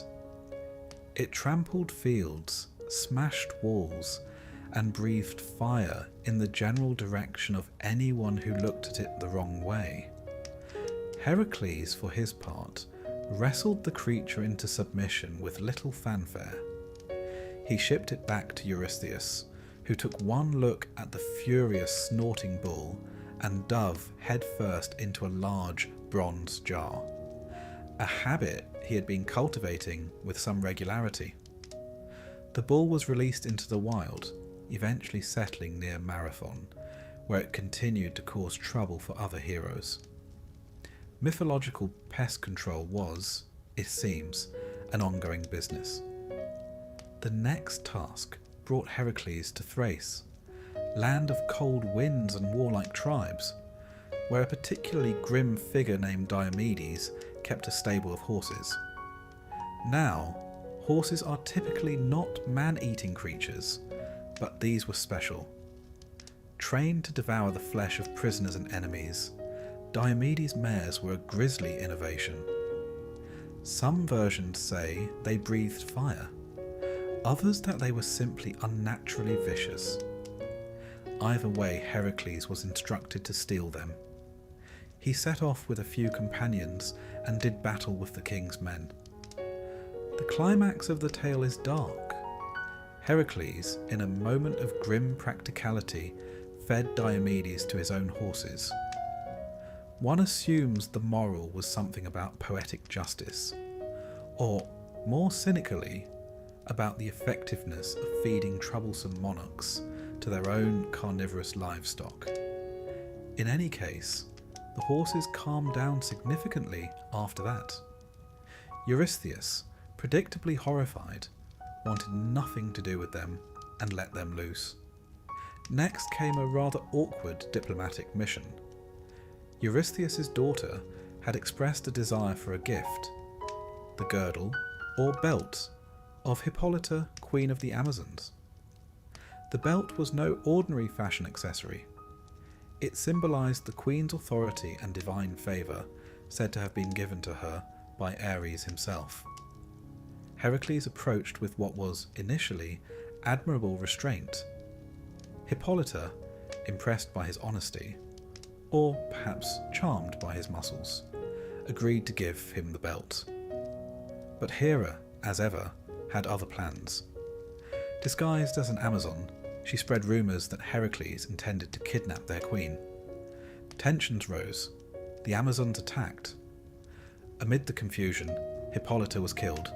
It trampled fields, smashed walls, and breathed fire in the general direction of anyone who looked at it the wrong way. Hercules, for his part, wrestled the creature into submission with little fanfare. He shipped it back to Eurystheus, who took one look at the furious snorting bull and dove headfirst into a large bronze jar, a habit he had been cultivating with some regularity. The bull was released into the wild, eventually settling near Marathon, where it continued to cause trouble for other heroes. Mythological pest control was, it seems, an ongoing business. The next task brought Hercules to Thrace, land of cold winds and warlike tribes, where a particularly grim figure named Diomedes kept a stable of horses. Now, horses are typically not man-eating creatures, but these were special. Trained to devour the flesh of prisoners and enemies, Diomedes' mares were a grisly innovation. Some versions say they breathed fire, others that they were simply unnaturally vicious. Either way, Hercules was instructed to steal them. He set off with a few companions and did battle with the king's men. The climax of the tale is dark. Hercules, in a moment of grim practicality, fed Diomedes to his own horses. One assumes the moral was something about poetic justice, or, more cynically, about the effectiveness of feeding troublesome monarchs to their own carnivorous livestock. In any case, the horses calmed down significantly after that. Eurystheus, predictably horrified, wanted nothing to do with them and let them loose. Next came a rather awkward diplomatic mission. Eurystheus' daughter had expressed a desire for a gift, the girdle, or belt, of Hippolyta, Queen of the Amazons. The belt was no ordinary fashion accessory. It symbolised the queen's authority and divine favour, said to have been given to her by Ares himself. Hercules approached with what was, initially, admirable restraint. Hippolyta, impressed by his honesty, or perhaps charmed by his muscles, agreed to give him the belt. But Hera, as ever, had other plans. Disguised as an Amazon, she spread rumours that Hercules intended to kidnap their queen. Tensions rose. The Amazons attacked. Amid the confusion, Hippolyta was killed,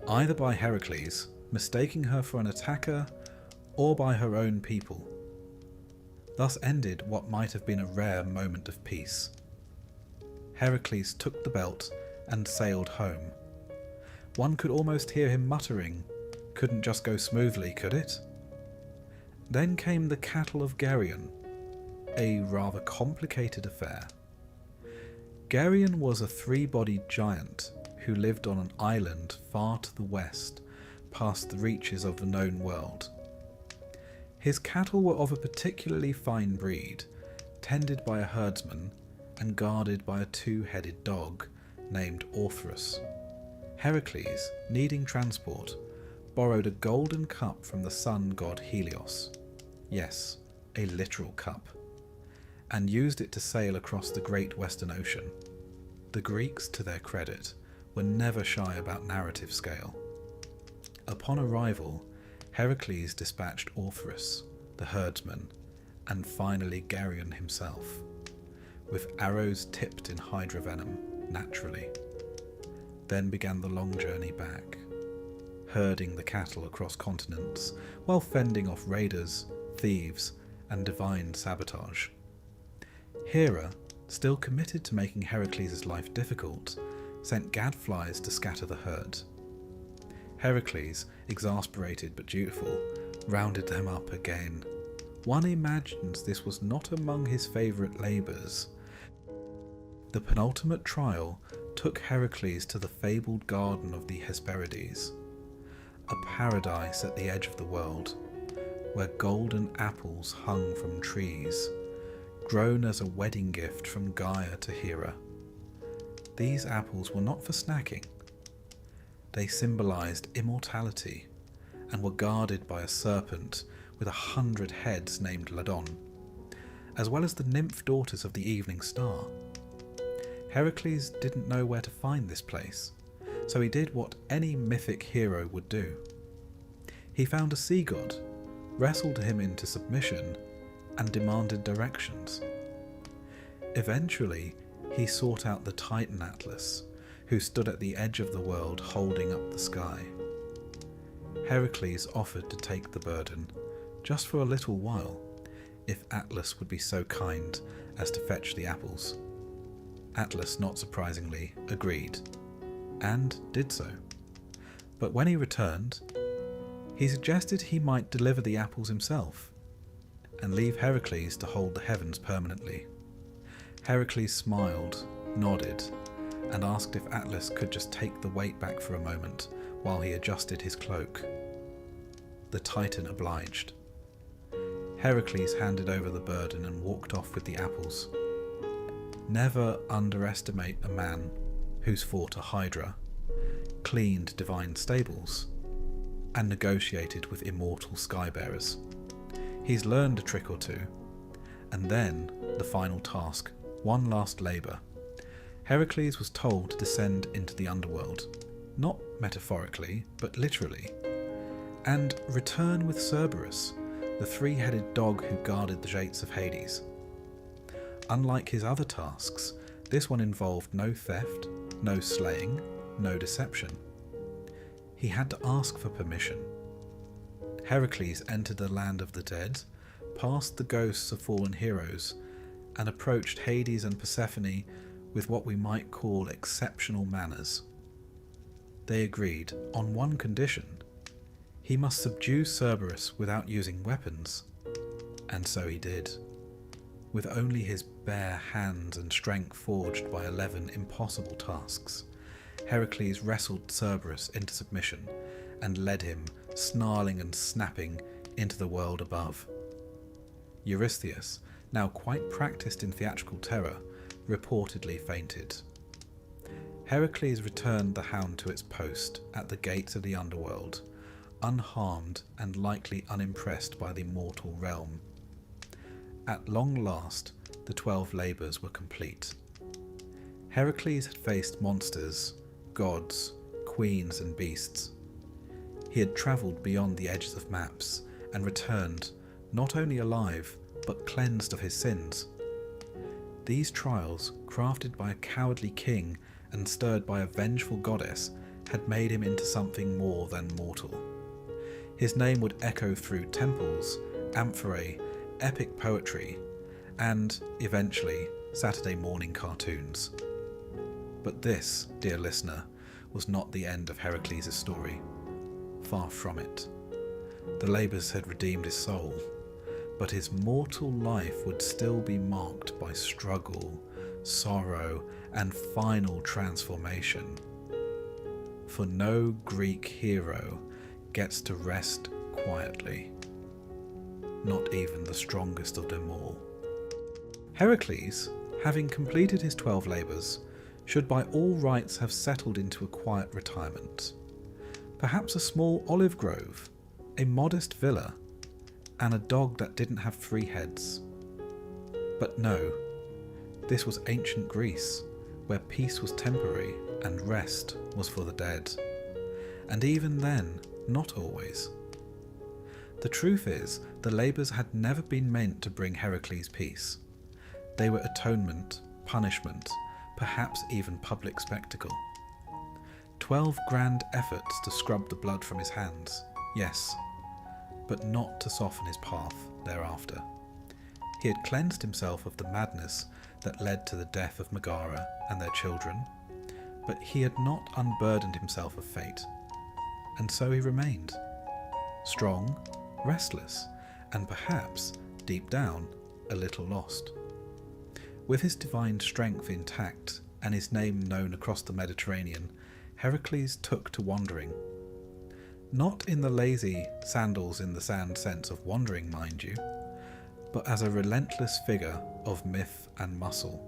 either by Hercules, mistaking her for an attacker, or by her own people. Thus ended what might have been a rare moment of peace. Hercules took the belt and sailed home. One could almost hear him muttering, "Couldn't just go smoothly, could it?" Then came the cattle of Geryon, a rather complicated affair. Geryon was a three-bodied giant who lived on an island far to the west, past the reaches of the known world. His cattle were of a particularly fine breed, tended by a herdsman and guarded by a two-headed dog named Orpheus. Hercules, needing transport, borrowed a golden cup from the sun god Helios. Yes, a literal cup, and used it to sail across the great Western Ocean. The Greeks, to their credit, were never shy about narrative scale. Upon arrival, Hercules dispatched Orpheus, the herdsman, and finally Geryon himself, with arrows tipped in hydra venom, naturally. Then began the long journey back, herding the cattle across continents while fending off raiders, thieves, and divine sabotage. Hera, still committed to making Heracles' life difficult, sent gadflies to scatter the herd. Heracles, exasperated but dutiful, rounded them up again. One imagines this was not among his favourite labours. The penultimate trial took Heracles to the fabled garden of the Hesperides, a paradise at the edge of the world, where golden apples hung from trees, grown as a wedding gift from Gaia to Hera. These apples were not for snacking. They symbolised immortality and were guarded by a serpent with 100 heads named Ladon, as well as the nymph daughters of the evening star. Heracles didn't know where to find this place, so he did what any mythic hero would do. He found a sea god, wrestled him into submission, and demanded directions. Eventually, he sought out the Titan Atlas, who stood at the edge of the world holding up the sky. Heracles offered to take the burden, just for a little while, if Atlas would be so kind as to fetch the apples. Atlas, not surprisingly, agreed, and did so. But when he returned, he suggested he might deliver the apples himself, and leave Heracles to hold the heavens permanently. Heracles smiled, nodded, and asked if Atlas could just take the weight back for a moment while he adjusted his cloak. The Titan obliged. Heracles handed over the burden and walked off with the apples. Never underestimate a man who's fought a hydra, cleaned divine stables, and negotiated with immortal skybearers. He's learned a trick or two. And then, the final task, one last labour. Heracles was told to descend into the underworld, not metaphorically, but literally, and return with Cerberus, the three-headed dog who guarded the gates of Hades. Unlike his other tasks, this one involved no theft, no slaying, no deception. He had to ask for permission. Heracles entered the land of the dead, past the ghosts of fallen heroes, and approached Hades and Persephone with what we might call exceptional manners. They agreed on one condition: he must subdue Cerberus without using weapons, and so he did. With only his bare hands and strength forged by 11 impossible tasks, Heracles wrestled Cerberus into submission and led him, snarling and snapping, into the world above. Eurystheus, now quite practiced in theatrical terror, reportedly fainted. Heracles returned the hound to its post at the gates of the underworld, unharmed and likely unimpressed by the mortal realm. At long last, the 12 labours were complete. Heracles had faced monsters, gods, queens and beasts. He had travelled beyond the edges of maps and returned, not only alive, but cleansed of his sins. These trials, crafted by a cowardly king and stirred by a vengeful goddess, had made him into something more than mortal. His name would echo through temples, amphorae, epic poetry, and, eventually, Saturday morning cartoons. But this, dear listener, was not the end of Heracles' story. Far from it. The labours had redeemed his soul, but his mortal life would still be marked by struggle, sorrow, and final transformation. For no Greek hero gets to rest quietly. Not even the strongest of them all. Heracles, having completed his 12 labours, should by all rights have settled into a quiet retirement. Perhaps a small olive grove, a modest villa, and a dog that didn't have 3 heads. But no, this was ancient Greece, where peace was temporary and rest was for the dead. And even then, not always. The truth is, the labours had never been meant to bring Heracles peace. They were atonement, punishment, perhaps even public spectacle. 12 grand efforts to scrub the blood from his hands, yes, but not to soften his path thereafter. He had cleansed himself of the madness that led to the death of Megara and their children, but he had not unburdened himself of fate. and so he remained. Strong, restless, and perhaps, deep down, a little lost. With his divine strength intact and his name known across the Mediterranean, Heracles took to wandering. Not in the lazy sandals in the sand sense of wandering, mind you, but as a relentless figure of myth and muscle.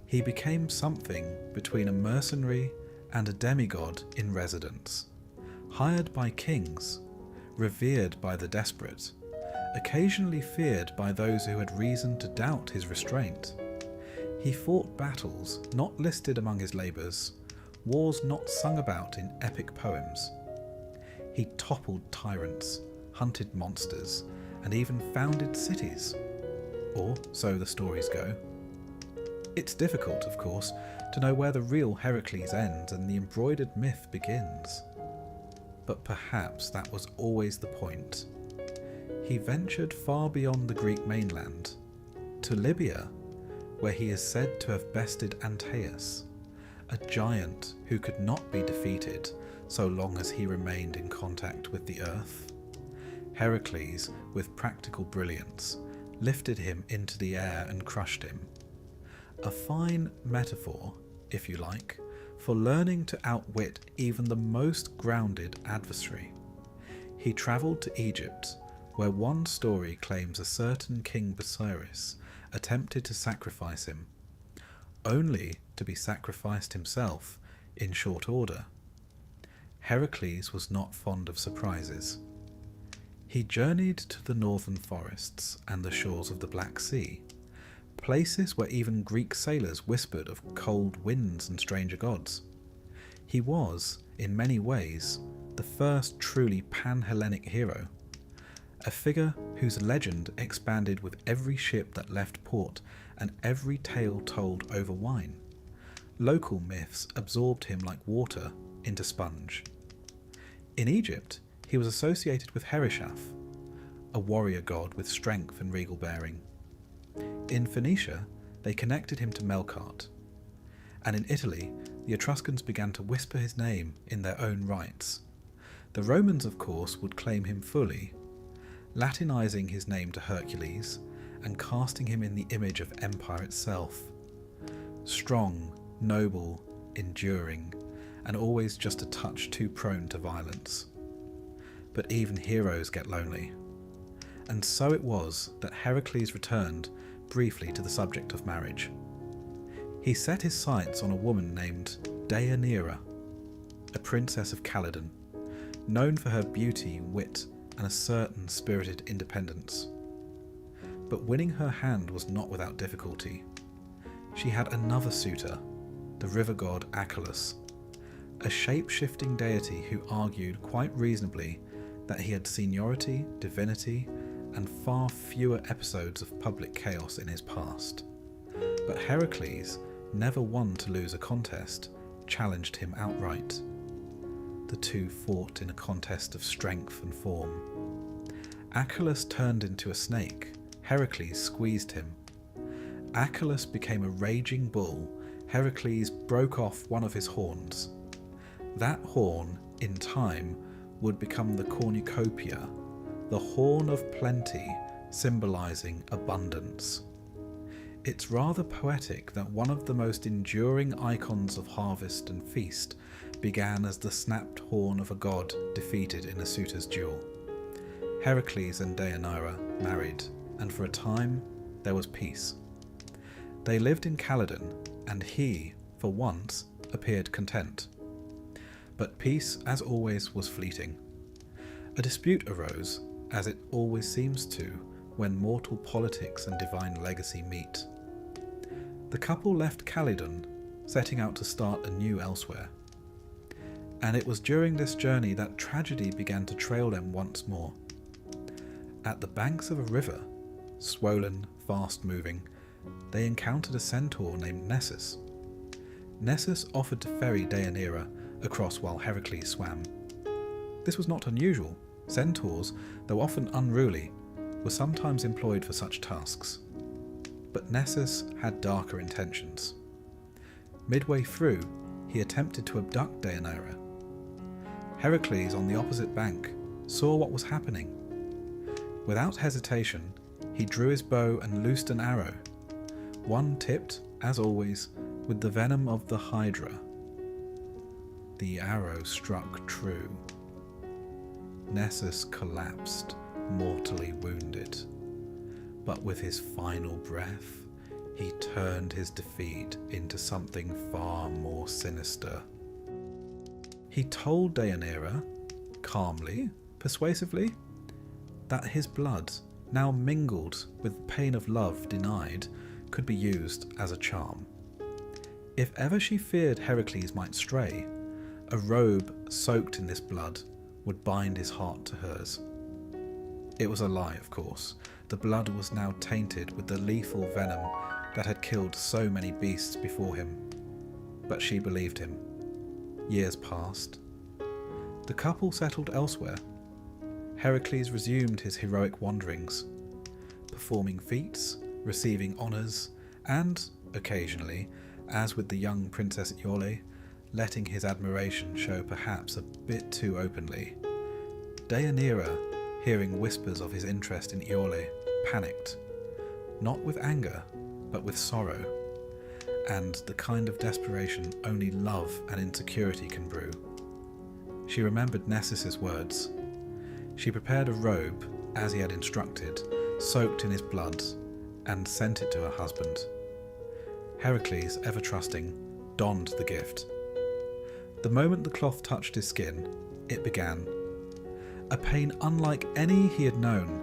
He became something between a mercenary and a demigod in residence, hired by kings, revered by the desperate, occasionally feared by those who had reason to doubt his restraint. He fought battles not listed among his labours, wars not sung about in epic poems. He toppled tyrants, hunted monsters, and even founded cities. Or so the stories go. It's difficult, of course, to know where the real Heracles ends and the embroidered myth begins. But perhaps that was always the point. He ventured far beyond the Greek mainland, to Libya, where he is said to have bested Antaeus, a giant who could not be defeated so long as he remained in contact with the earth. Heracles, with practical brilliance, lifted him into the air and crushed him. A fine metaphor, if you like, for learning to outwit even the most grounded adversary. He travelled to Egypt, where one story claims a certain King Busiris attempted to sacrifice him, only to be sacrificed himself in short order. Heracles was not fond of surprises. He journeyed to the northern forests and the shores of the Black Sea, places where even Greek sailors whispered of cold winds and stranger gods. He was, in many ways, the first truly pan-Hellenic hero, a figure whose legend expanded with every ship that left port and every tale told over wine. Local myths absorbed him like water into sponge. In Egypt, he was associated with Hereshaph, a warrior god with strength and regal bearing. In Phoenicia, they connected him to Melkart, and in Italy, the Etruscans began to whisper his name in their own rights. The Romans, of course, would claim him fully, Latinizing his name to Hercules and casting him in the image of empire itself. Strong, noble, enduring, and always just a touch too prone to violence. But even heroes get lonely. And so it was that Heracles returned briefly to the subject of marriage. He set his sights on a woman named Deianira, a princess of Calydon, known for her beauty, wit, and a certain spirited independence. But winning her hand was not without difficulty. She had another suitor, the river god Hercules, a shape-shifting deity who argued quite reasonably that he had seniority, divinity, and far fewer episodes of public chaos in his past. But Heracles, never one to lose a contest, challenged him outright. The two fought in a contest of strength and form. Hercules turned into a snake. Heracles squeezed him. Hercules became a raging bull. Heracles broke off one of his horns. That horn, in time, would become the cornucopia, the horn of plenty, symbolizing abundance. It's rather poetic that one of the most enduring icons of harvest and feast began as the snapped horn of a god defeated in a suitor's duel. Heracles and Deianira married, and for a time there was peace. They lived in Calydon, and he, for once, appeared content. But peace, as always, was fleeting. A dispute arose, as it always seems to, when mortal politics and divine legacy meet. The couple left Calydon, setting out to start anew elsewhere. And it was during this journey that tragedy began to trail them once more. At the banks of a river, swollen, fast-moving, they encountered a centaur named Nessus. Nessus offered to ferry Deianira across while Heracles swam. This was not unusual. Centaurs, though often unruly, were sometimes employed for such tasks. But Nessus had darker intentions. Midway through, he attempted to abduct Deianira. Hercules on the opposite bank saw what was happening. Without hesitation, he drew his bow and loosed an arrow, one tipped, as always, with the venom of the Hydra. The arrow struck true. Nessus collapsed, mortally wounded. But with his final breath, he turned his defeat into something far more sinister. He told Deianira, calmly, persuasively, that his blood, now mingled with the pain of love denied, could be used as a charm. If ever she feared Hercules might stray, a robe soaked in this blood would bind his heart to hers. It was a lie, of course. The blood was now tainted with the lethal venom that had killed so many beasts before him. But she believed him. Years passed. The couple settled elsewhere. Hercules resumed his heroic wanderings, performing feats, receiving honours, and, occasionally, as with the young Princess Iole, letting his admiration show perhaps a bit too openly. Deianira, hearing whispers of his interest in Iole, panicked, not with anger, but with sorrow, and the kind of desperation only love and insecurity can brew. She remembered Nessus's words. She prepared a robe, as he had instructed, soaked in his blood, and sent it to her husband. Hercules, ever trusting, donned the gift. The moment the cloth touched his skin, it began. A pain unlike any he had known,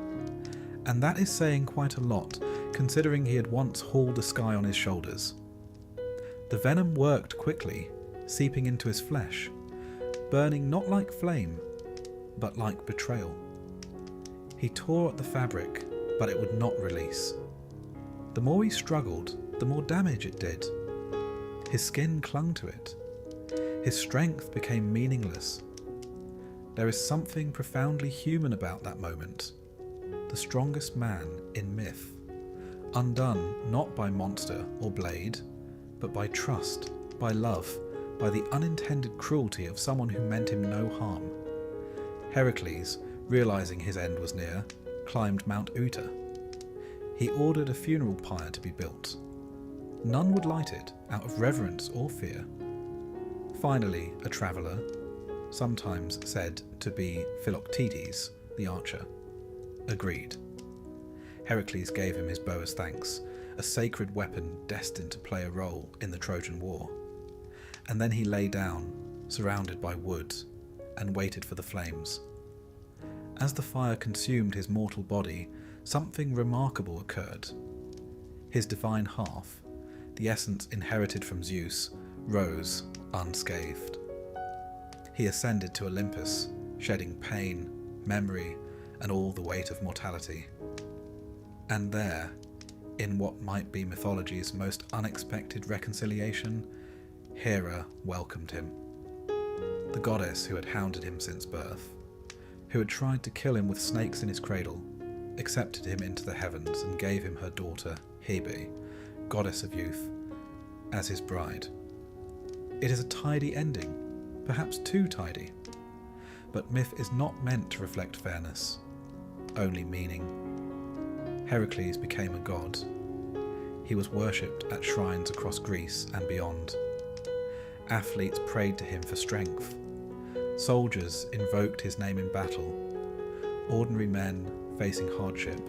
and that is saying quite a lot, considering he had once hauled the sky on his shoulders. The venom worked quickly, seeping into his flesh, burning not like flame, but like betrayal. He tore at the fabric, but it would not release. The more he struggled, the more damage it did. His skin clung to it. His strength became meaningless. There is something profoundly human about that moment. The strongest man in myth, undone not by monster or blade, but by trust, by love, by the unintended cruelty of someone who meant him no harm. Hercules, realizing his end was near, climbed Mount Uta. He ordered a funeral pyre to be built. None would light it out of reverence or fear. Finally, a traveller, sometimes said to be Philoctetes, the archer, agreed. Hercules gave him his bow as thanks, a sacred weapon destined to play a role in the Trojan War. And then he lay down, surrounded by wood, and waited for the flames. As the fire consumed his mortal body, something remarkable occurred. His divine half, the essence inherited from Zeus, rose unscathed. He ascended to Olympus, shedding pain, memory, and all the weight of mortality. And there, in what might be mythology's most unexpected reconciliation, Hera welcomed him. The goddess who had hounded him since birth, who had tried to kill him with snakes in his cradle, accepted him into the heavens and gave him her daughter, Hebe, goddess of youth, as his bride. It is a tidy ending, perhaps too tidy. But myth is not meant to reflect fairness, only meaning. Hercules became a god. He was worshipped at shrines across Greece and beyond. Athletes prayed to him for strength. Soldiers invoked his name in battle. Ordinary men facing hardship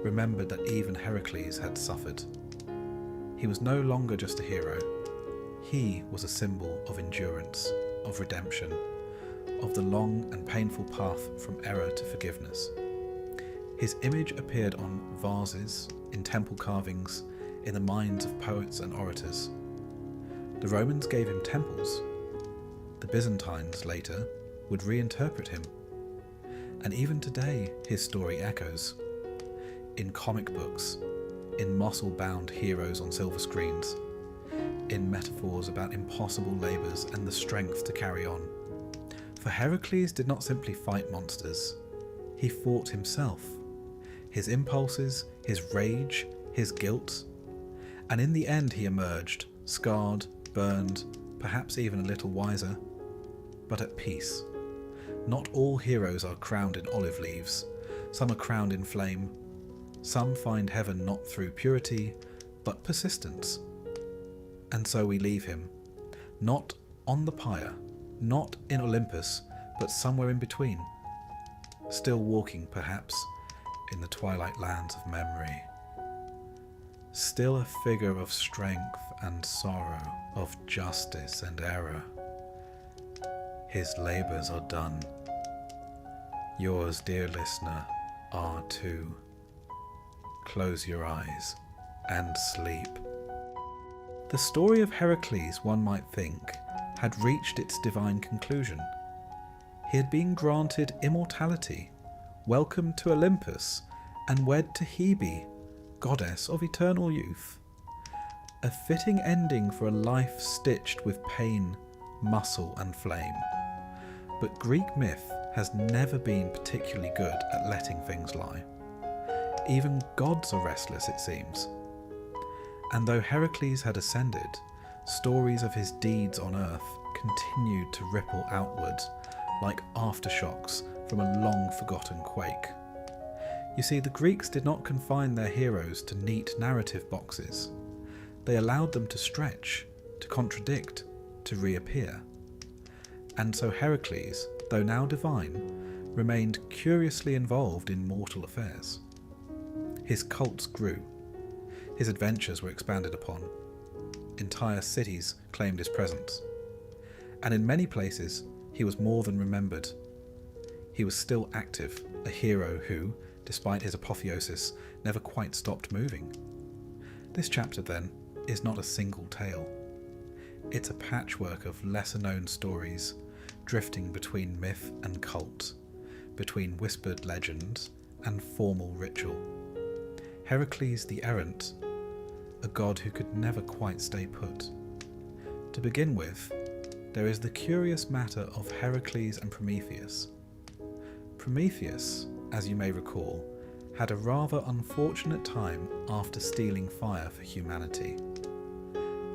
remembered that even Hercules had suffered. He was no longer just a hero. He was a symbol of endurance, of redemption, of the long and painful path from error to forgiveness. His image appeared on vases, in temple carvings, in the minds of poets and orators. The Romans gave him temples. The Byzantines, later, would reinterpret him. And even today, his story echoes. In comic books, in muscle-bound heroes on silver screens, in metaphors about impossible labours and the strength to carry on. For Hercules did not simply fight monsters. He fought himself, his impulses, his rage, his guilt. And in the end he emerged, scarred, burned, perhaps even a little wiser, but at peace, Not all heroes are crowned in olive leaves. Some are crowned in flame. Some find heaven not through purity, but persistence. And so we leave him, not on the pyre, not in Olympus, but somewhere in between, still walking perhaps in the twilight lands of memory. Still a figure of strength and sorrow, of justice and error. His labours are done. Yours, dear listener, are too. Close your eyes and sleep. The story of Hercules, one might think, had reached its divine conclusion. He had been granted immortality, welcomed to Olympus, and wed to Hebe, goddess of eternal youth. A fitting ending for a life stitched with pain, muscle and flame. But Greek myth has never been particularly good at letting things lie. Even gods are restless, it seems. And though Heracles had ascended, stories of his deeds on earth continued to ripple outward like aftershocks from a long-forgotten quake. You see, the Greeks did not confine their heroes to neat narrative boxes. They allowed them to stretch, to contradict, to reappear. And so Heracles, though now divine, remained curiously involved in mortal affairs. His cults grew. His adventures were expanded upon. Entire cities claimed his presence. And in many places, he was more than remembered. He was still active, a hero who, despite his apotheosis, never quite stopped moving. This chapter, then, is not a single tale. It's a patchwork of lesser-known stories, drifting between myth and cult, between whispered legends and formal ritual. Heracles the Errant, a god who could never quite stay put. To begin with, there is the curious matter of Heracles and Prometheus. Prometheus, as you may recall, had a rather unfortunate time after stealing fire for humanity.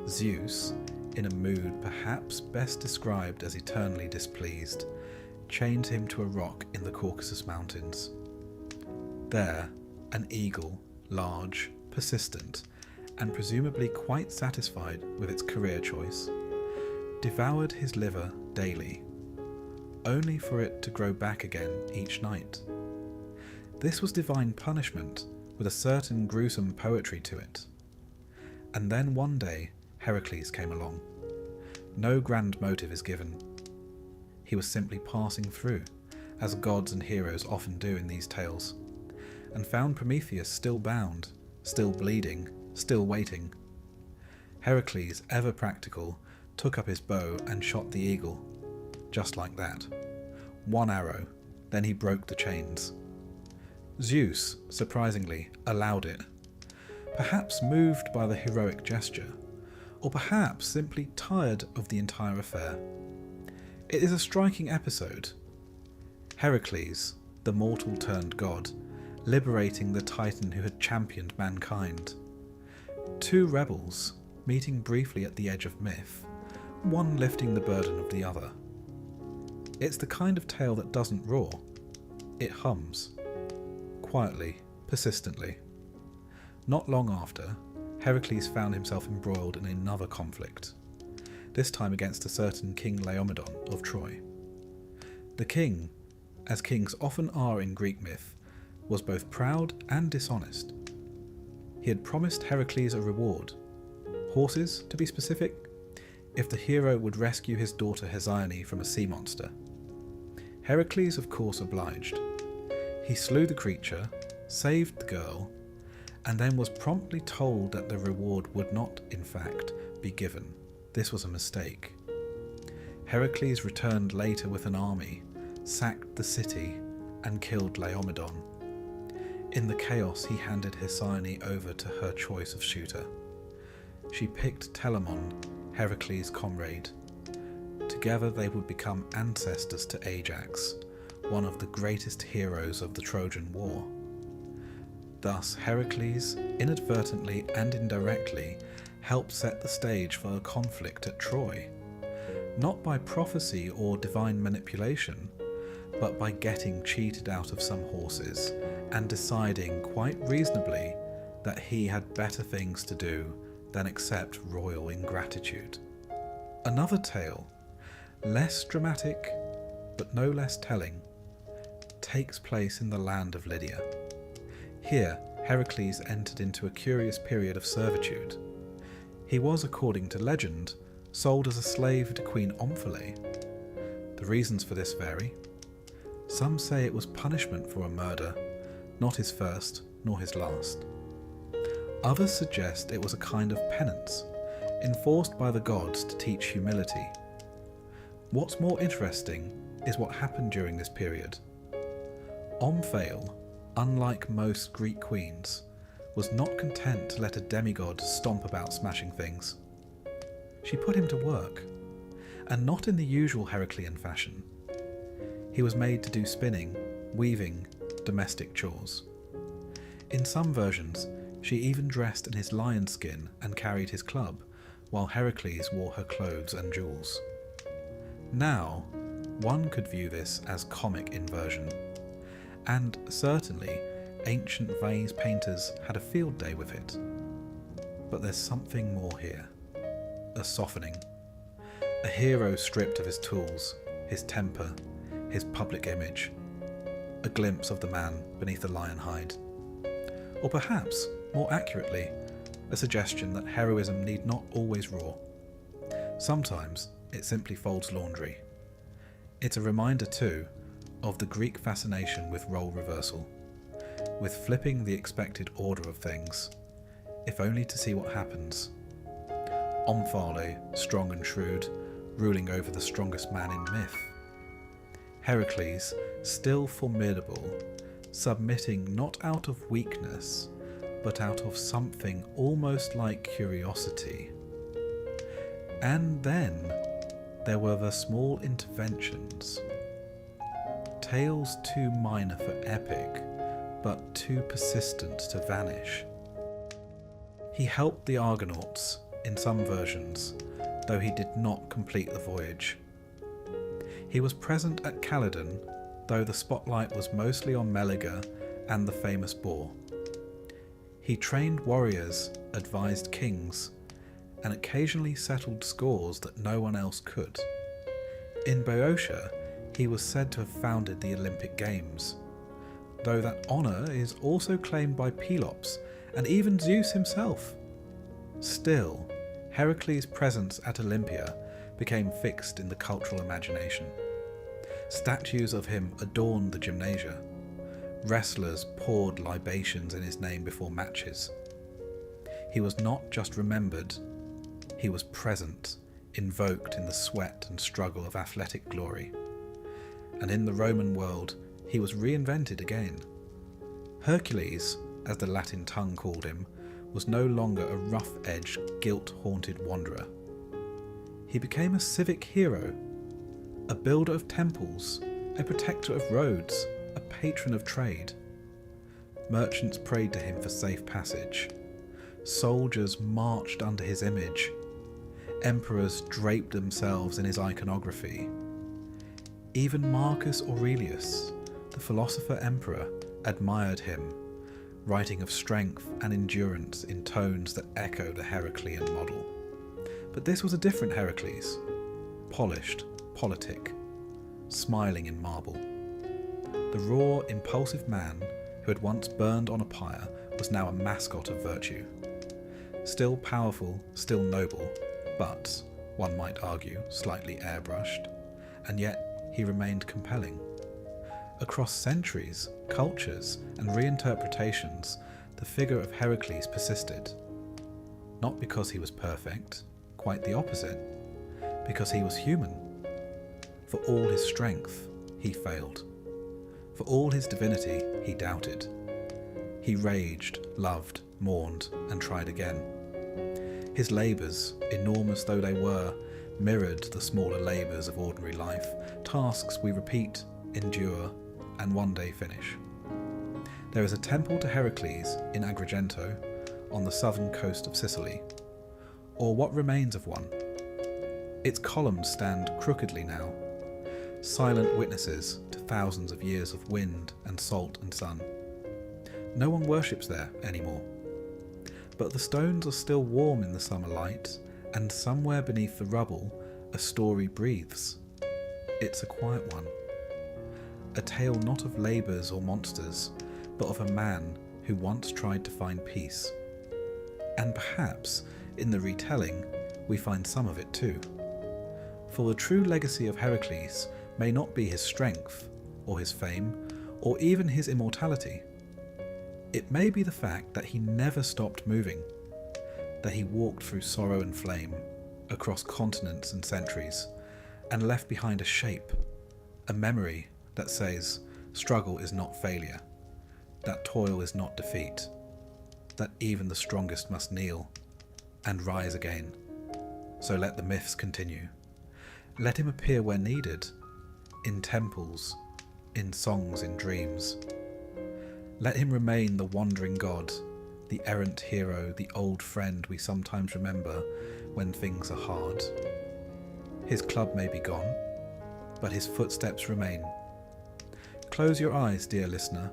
Zeus, in a mood perhaps best described as eternally displeased, chained him to a rock in the Caucasus Mountains. There, an eagle, large, persistent, and presumably quite satisfied with its career choice, devoured his liver daily, only for it to grow back again each night. This was divine punishment, with a certain gruesome poetry to it. And then one day, Heracles came along. No grand motive is given. He was simply passing through, as gods and heroes often do in these tales, and found Prometheus still bound, still bleeding, still waiting. Heracles, ever practical, took up his bow and shot the eagle, just like that. One arrow, then he broke the chains. Zeus, surprisingly, allowed it, perhaps moved by the heroic gesture, or perhaps simply tired of the entire affair. It is a striking episode. Heracles, the mortal turned god, liberating the titan who had championed mankind. Two rebels, meeting briefly at the edge of myth, one lifting the burden of the other. It's the kind of tale that doesn't roar. It hums. Quietly, persistently. Not long after, Heracles found himself embroiled in another conflict, this time against a certain King Laomedon of Troy. The king, as kings often are in Greek myth, was both proud and dishonest. He had promised Heracles a reward, horses to be specific, if the hero would rescue his daughter Hesione from a sea monster. Heracles of course obliged. He slew the creature, saved the girl, and then was promptly told that the reward would not, in fact, be given. This was a mistake. Heracles returned later with an army, sacked the city, and killed Laomedon. In the chaos, he handed Hesione over to her choice of suitor. She picked Telamon, Heracles' comrade. Together they would become ancestors to Ajax, one of the greatest heroes of the Trojan War. Thus, Heracles, inadvertently and indirectly, helped set the stage for a conflict at Troy, not by prophecy or divine manipulation, but by getting cheated out of some horses and deciding quite reasonably that he had better things to do than accept royal ingratitude. Another tale, less dramatic but no less telling, takes place in the land of Lydia. Here, Heracles entered into a curious period of servitude. He was, according to legend, sold as a slave to Queen Omphale. The reasons for this vary. Some say it was punishment for a murder, not his first nor his last. Others suggest it was a kind of penance, enforced by the gods to teach humility. What's more interesting is what happened during this period. Omphale, unlike most Greek queens, was not content to let a demigod stomp about smashing things. She put him to work, and not in the usual Heraclean fashion. He was made to do spinning, weaving, domestic chores. In some versions, she even dressed in his lion skin and carried his club, while Heracles wore her clothes and jewels. Now, one could view this as comic inversion, and certainly ancient vase painters had a field day with it. But there's something more here. A softening. A hero stripped of his tools, his temper, his public image. A glimpse of the man beneath the lion hide. Or perhaps, more accurately, a suggestion that heroism need not always roar. Sometimes it simply folds laundry. It's a reminder too of the Greek fascination with role reversal, with flipping the expected order of things, if only to see what happens. Omphale, strong and shrewd, ruling over the strongest man in myth. Heracles, still formidable, submitting not out of weakness, but out of something almost like curiosity. And then there were the small interventions. Tales too minor for epic, but too persistent to vanish. He helped the Argonauts in some versions, though he did not complete the voyage. He was present at Calydon, though the spotlight was mostly on Meleager and the famous boar. He trained warriors, advised kings, and occasionally settled scores that no one else could. In Boeotia, he was said to have founded the Olympic Games, though that honour is also claimed by Pelops and even Zeus himself. Still, Heracles' presence at Olympia became fixed in the cultural imagination. Statues of him adorned the gymnasia. Wrestlers poured libations in his name before matches. He was not just remembered, he was present, invoked in the sweat and struggle of athletic glory. And in the Roman world, he was reinvented again. Hercules, as the Latin tongue called him, was no longer a rough-edged, guilt-haunted wanderer. He became a civic hero, a builder of temples, a protector of roads, a patron of trade. Merchants prayed to him for safe passage. Soldiers marched under his image. Emperors draped themselves in his iconography. Even Marcus Aurelius, the philosopher-emperor, admired him, writing of strength and endurance in tones that echo the Heraclean model. But this was a different Heracles, polished, politic, smiling in marble. The raw, impulsive man who had once burned on a pyre was now a mascot of virtue. Still powerful, still noble, but, one might argue, slightly airbrushed, and yet he remained compelling. Across centuries, cultures, and reinterpretations, the figure of Heracles persisted. Not because he was perfect, quite the opposite, because he was human. For all his strength, he failed. For all his divinity, he doubted. He raged, loved, mourned, and tried again. His labours, enormous though they were, mirrored the smaller labours of ordinary life, tasks we repeat, endure, and one day finish. There is a temple to Heracles in Agrigento, on the southern coast of Sicily, or what remains of one. Its columns stand crookedly now, silent witnesses to thousands of years of wind and salt and sun. No one worships there anymore. But the stones are still warm in the summer light, and somewhere beneath the rubble a story breathes. It's a quiet one. A tale not of labours or monsters, but of a man who once tried to find peace. And perhaps, in the retelling, we find some of it too. For the true legacy of Hercules may not be his strength, or his fame, or even his immortality. It may be the fact that he never stopped moving, that he walked through sorrow and flame, across continents and centuries, and left behind a shape, a memory that says struggle is not failure, that toil is not defeat, that even the strongest must kneel and rise again. So let the myths continue. Let him appear where needed, in temples, in songs, in dreams. Let him remain the wandering god, the errant hero, the old friend we sometimes remember when things are hard. His club may be gone, but his footsteps remain. Close your eyes, dear listener,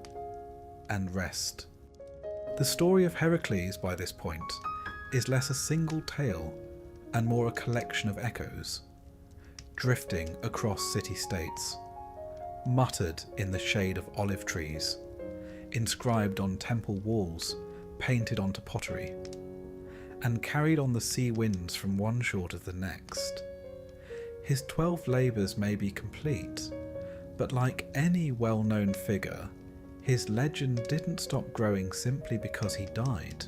and rest. The story of Hercules by this point is less a single tale and more a collection of echoes, drifting across city-states, muttered in the shade of olive trees, inscribed on temple walls, painted onto pottery, and carried on the sea winds from one shore to the next. His 12 labours may be complete, but like any well-known figure, his legend didn't stop growing simply because he died,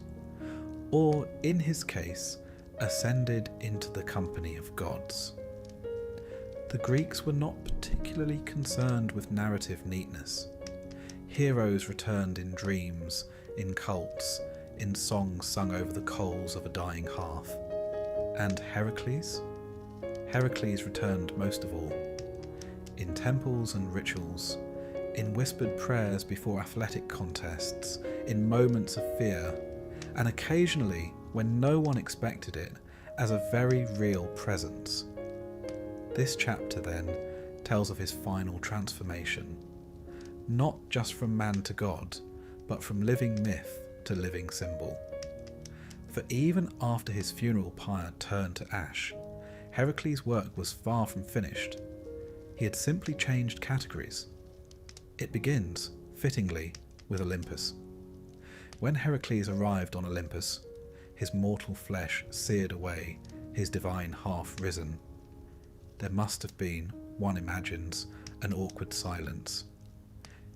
or, in his case, ascended into the company of gods. The Greeks were not particularly concerned with narrative neatness. Heroes returned in dreams, in cults, in songs sung over the coals of a dying hearth. And Hercules? Hercules returned most of all, in temples and rituals, in whispered prayers before athletic contests, in moments of fear, and occasionally, when no one expected it, as a very real presence. This chapter, then, tells of his final transformation, not just from man to god, but from living myth to living symbol. For even after his funeral pyre turned to ash, Hercules' work was far from finished. He had simply changed categories. It begins, fittingly, with Olympus. When Hercules arrived on Olympus, his mortal flesh seared away, his divine half risen, there must have been, one imagines, an awkward silence.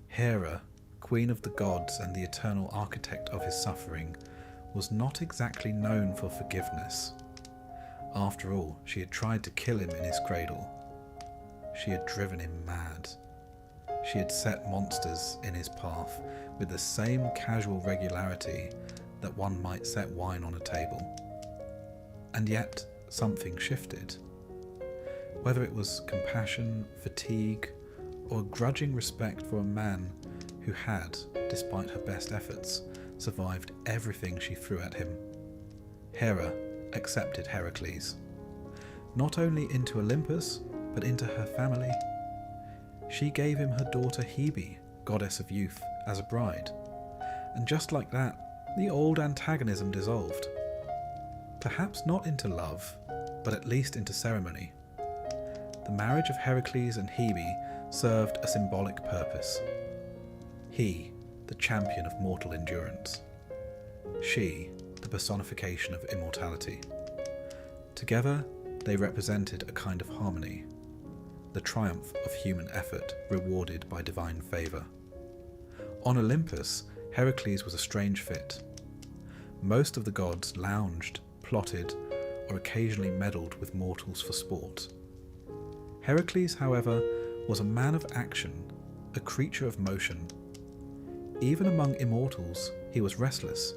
Hera, queen of the gods and the eternal architect of his suffering, was not exactly known for forgiveness. After all, she had tried to kill him in his cradle. She had driven him mad. She had set monsters in his path with the same casual regularity that one might set wine on a table. And yet, something shifted. Whether it was compassion, fatigue, or a grudging respect for a man who had, despite her best efforts, survived everything she threw at him, Hera accepted Hercules, not only into Olympus, but into her family. She gave him her daughter Hebe, goddess of youth, as a bride, and just like that, the old antagonism dissolved. Perhaps not into love, but at least into ceremony. The marriage of Hercules and Hebe served a symbolic purpose. He, the champion of mortal endurance. She, the personification of immortality. Together, they represented a kind of harmony, the triumph of human effort rewarded by divine favour. On Olympus, Hercules was a strange fit. Most of the gods lounged, plotted, or occasionally meddled with mortals for sport. Hercules, however, was a man of action, a creature of motion. Even among immortals, he was restless.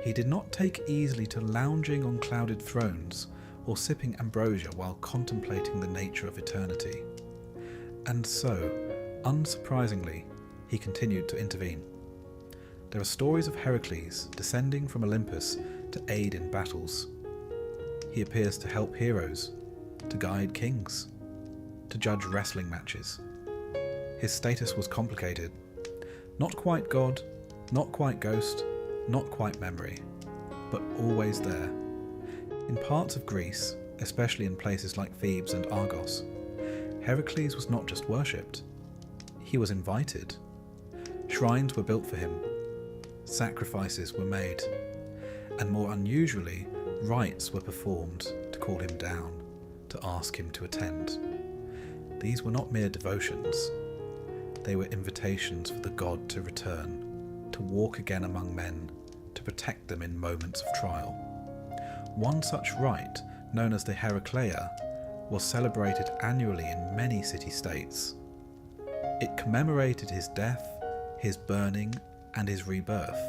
He did not take easily to lounging on clouded thrones or sipping ambrosia while contemplating the nature of eternity. And so, unsurprisingly, he continued to intervene. There are stories of Hercules descending from Olympus to aid in battles. He appears to help heroes, to guide kings. to judge wrestling matches. His status was complicated. Not quite god, not quite ghost, not quite memory, but always there. In parts of Greece, especially in places like Thebes and Argos, Heracles was not just worshipped, he was invited. Shrines were built for him, sacrifices were made, and more unusually, rites were performed to call him down, to ask him to attend. These were not mere devotions, they were invitations for the god to return, to walk again among men, to protect them in moments of trial. One such rite, known as the Heracleia, was celebrated annually in many city-states. It commemorated his death, his burning, and his rebirth.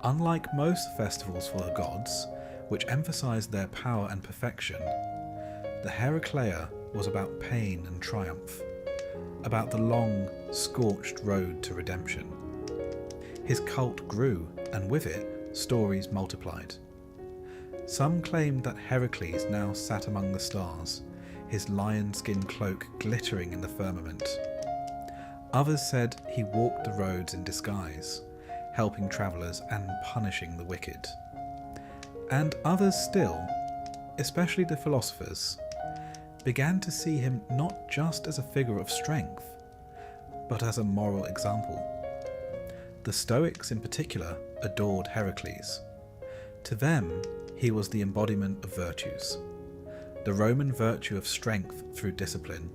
Unlike most festivals for the gods, which emphasized their power and perfection, the Heracleia was about pain and triumph, about the long, scorched road to redemption. His cult grew, and with it, stories multiplied. Some claimed that Heracles now sat among the stars, his lion-skin cloak glittering in the firmament. Others said he walked the roads in disguise, helping travellers and punishing the wicked. And others still, especially the philosophers, began to see him not just as a figure of strength, but as a moral example. The Stoics in particular adored Heracles. To them, he was the embodiment of virtues, the Roman virtue of strength through discipline.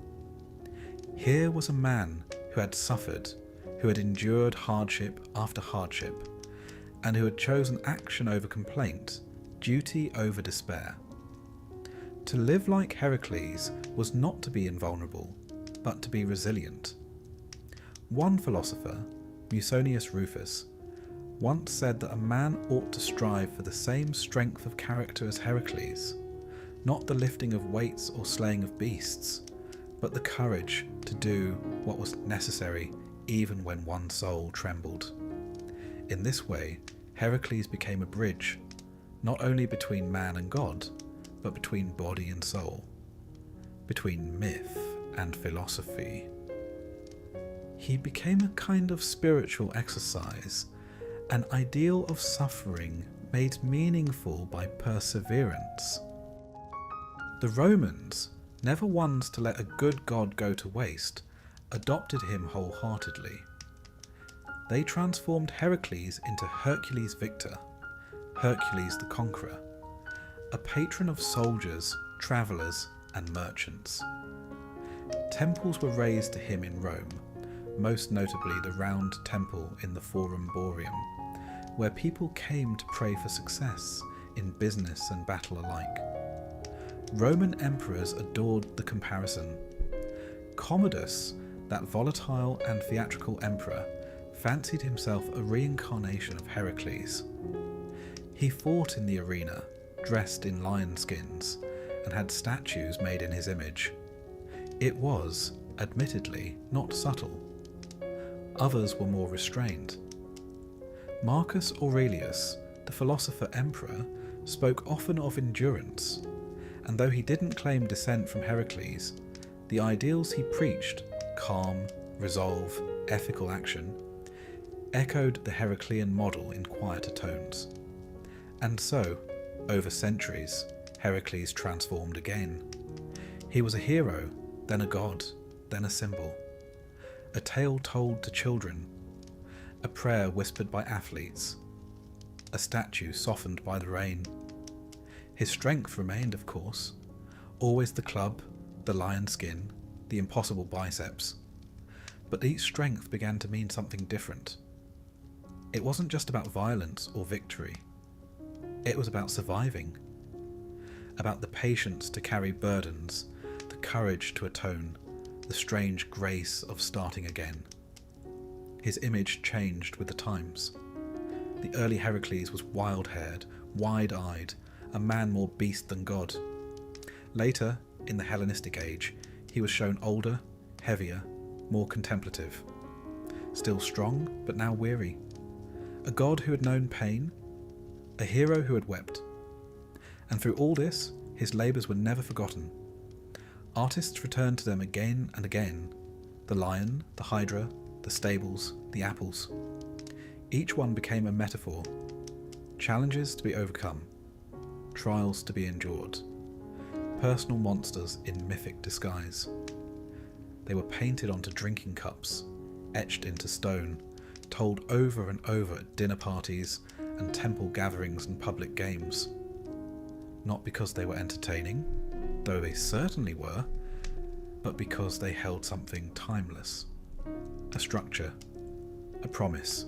Here was a man who had suffered, who had endured hardship after hardship, and who had chosen action over complaint, duty over despair. To live like Heracles was not to be invulnerable, but to be resilient. One philosopher, Musonius Rufus, once said that a man ought to strive for the same strength of character as Heracles, not the lifting of weights or slaying of beasts, but the courage to do what was necessary even when one soul trembled. In this way, Heracles became a bridge, not only between man and God, but between body and soul, between myth and philosophy. He became a kind of spiritual exercise, an ideal of suffering made meaningful by perseverance. The Romans, never ones to let a good god go to waste, adopted him wholeheartedly. They transformed Heracles into Hercules Victor, Hercules the Conqueror, a patron of soldiers, travellers, and merchants. Temples were raised to him in Rome, most notably the Round Temple in the Forum Boarium, where people came to pray for success in business and battle alike. Roman emperors adored the comparison. Commodus, that volatile and theatrical emperor, fancied himself a reincarnation of Heracles. He fought in the arena, dressed in lion skins, and had statues made in his image. It was, admittedly, not subtle. Others were more restrained. Marcus Aurelius, the philosopher emperor, spoke often of endurance, and though he didn't claim descent from Heracles, the ideals he preached, calm, resolve, ethical action, echoed the Heraclean model in quieter tones. And so, over centuries, Heracles transformed again. He was a hero, then a god, then a symbol. A tale told to children, a prayer whispered by athletes, a statue softened by the rain. His strength remained, of course, always the club, the lion skin, the impossible biceps. But each strength began to mean something different. It wasn't just about violence or victory. It was about surviving, about the patience to carry burdens, the courage to atone, the strange grace of starting again. His image changed with the times. The early Heracles was wild-haired, wide-eyed, a man more beast than god. Later, in the Hellenistic age, he was shown older, heavier, more contemplative. Still strong, but now weary. A god who had known pain, a hero who had wept. And through all this, his labours were never forgotten. Artists returned to them again and again: the lion, the hydra, the stables, the apples. Each one became a metaphor: challenges to be overcome, trials to be endured, personal monsters in mythic disguise. They were painted onto drinking cups, etched into stone, told over and over at dinner parties and temple gatherings and public games. Not because they were entertaining, though they certainly were, but because they held something timeless, a structure, a promise,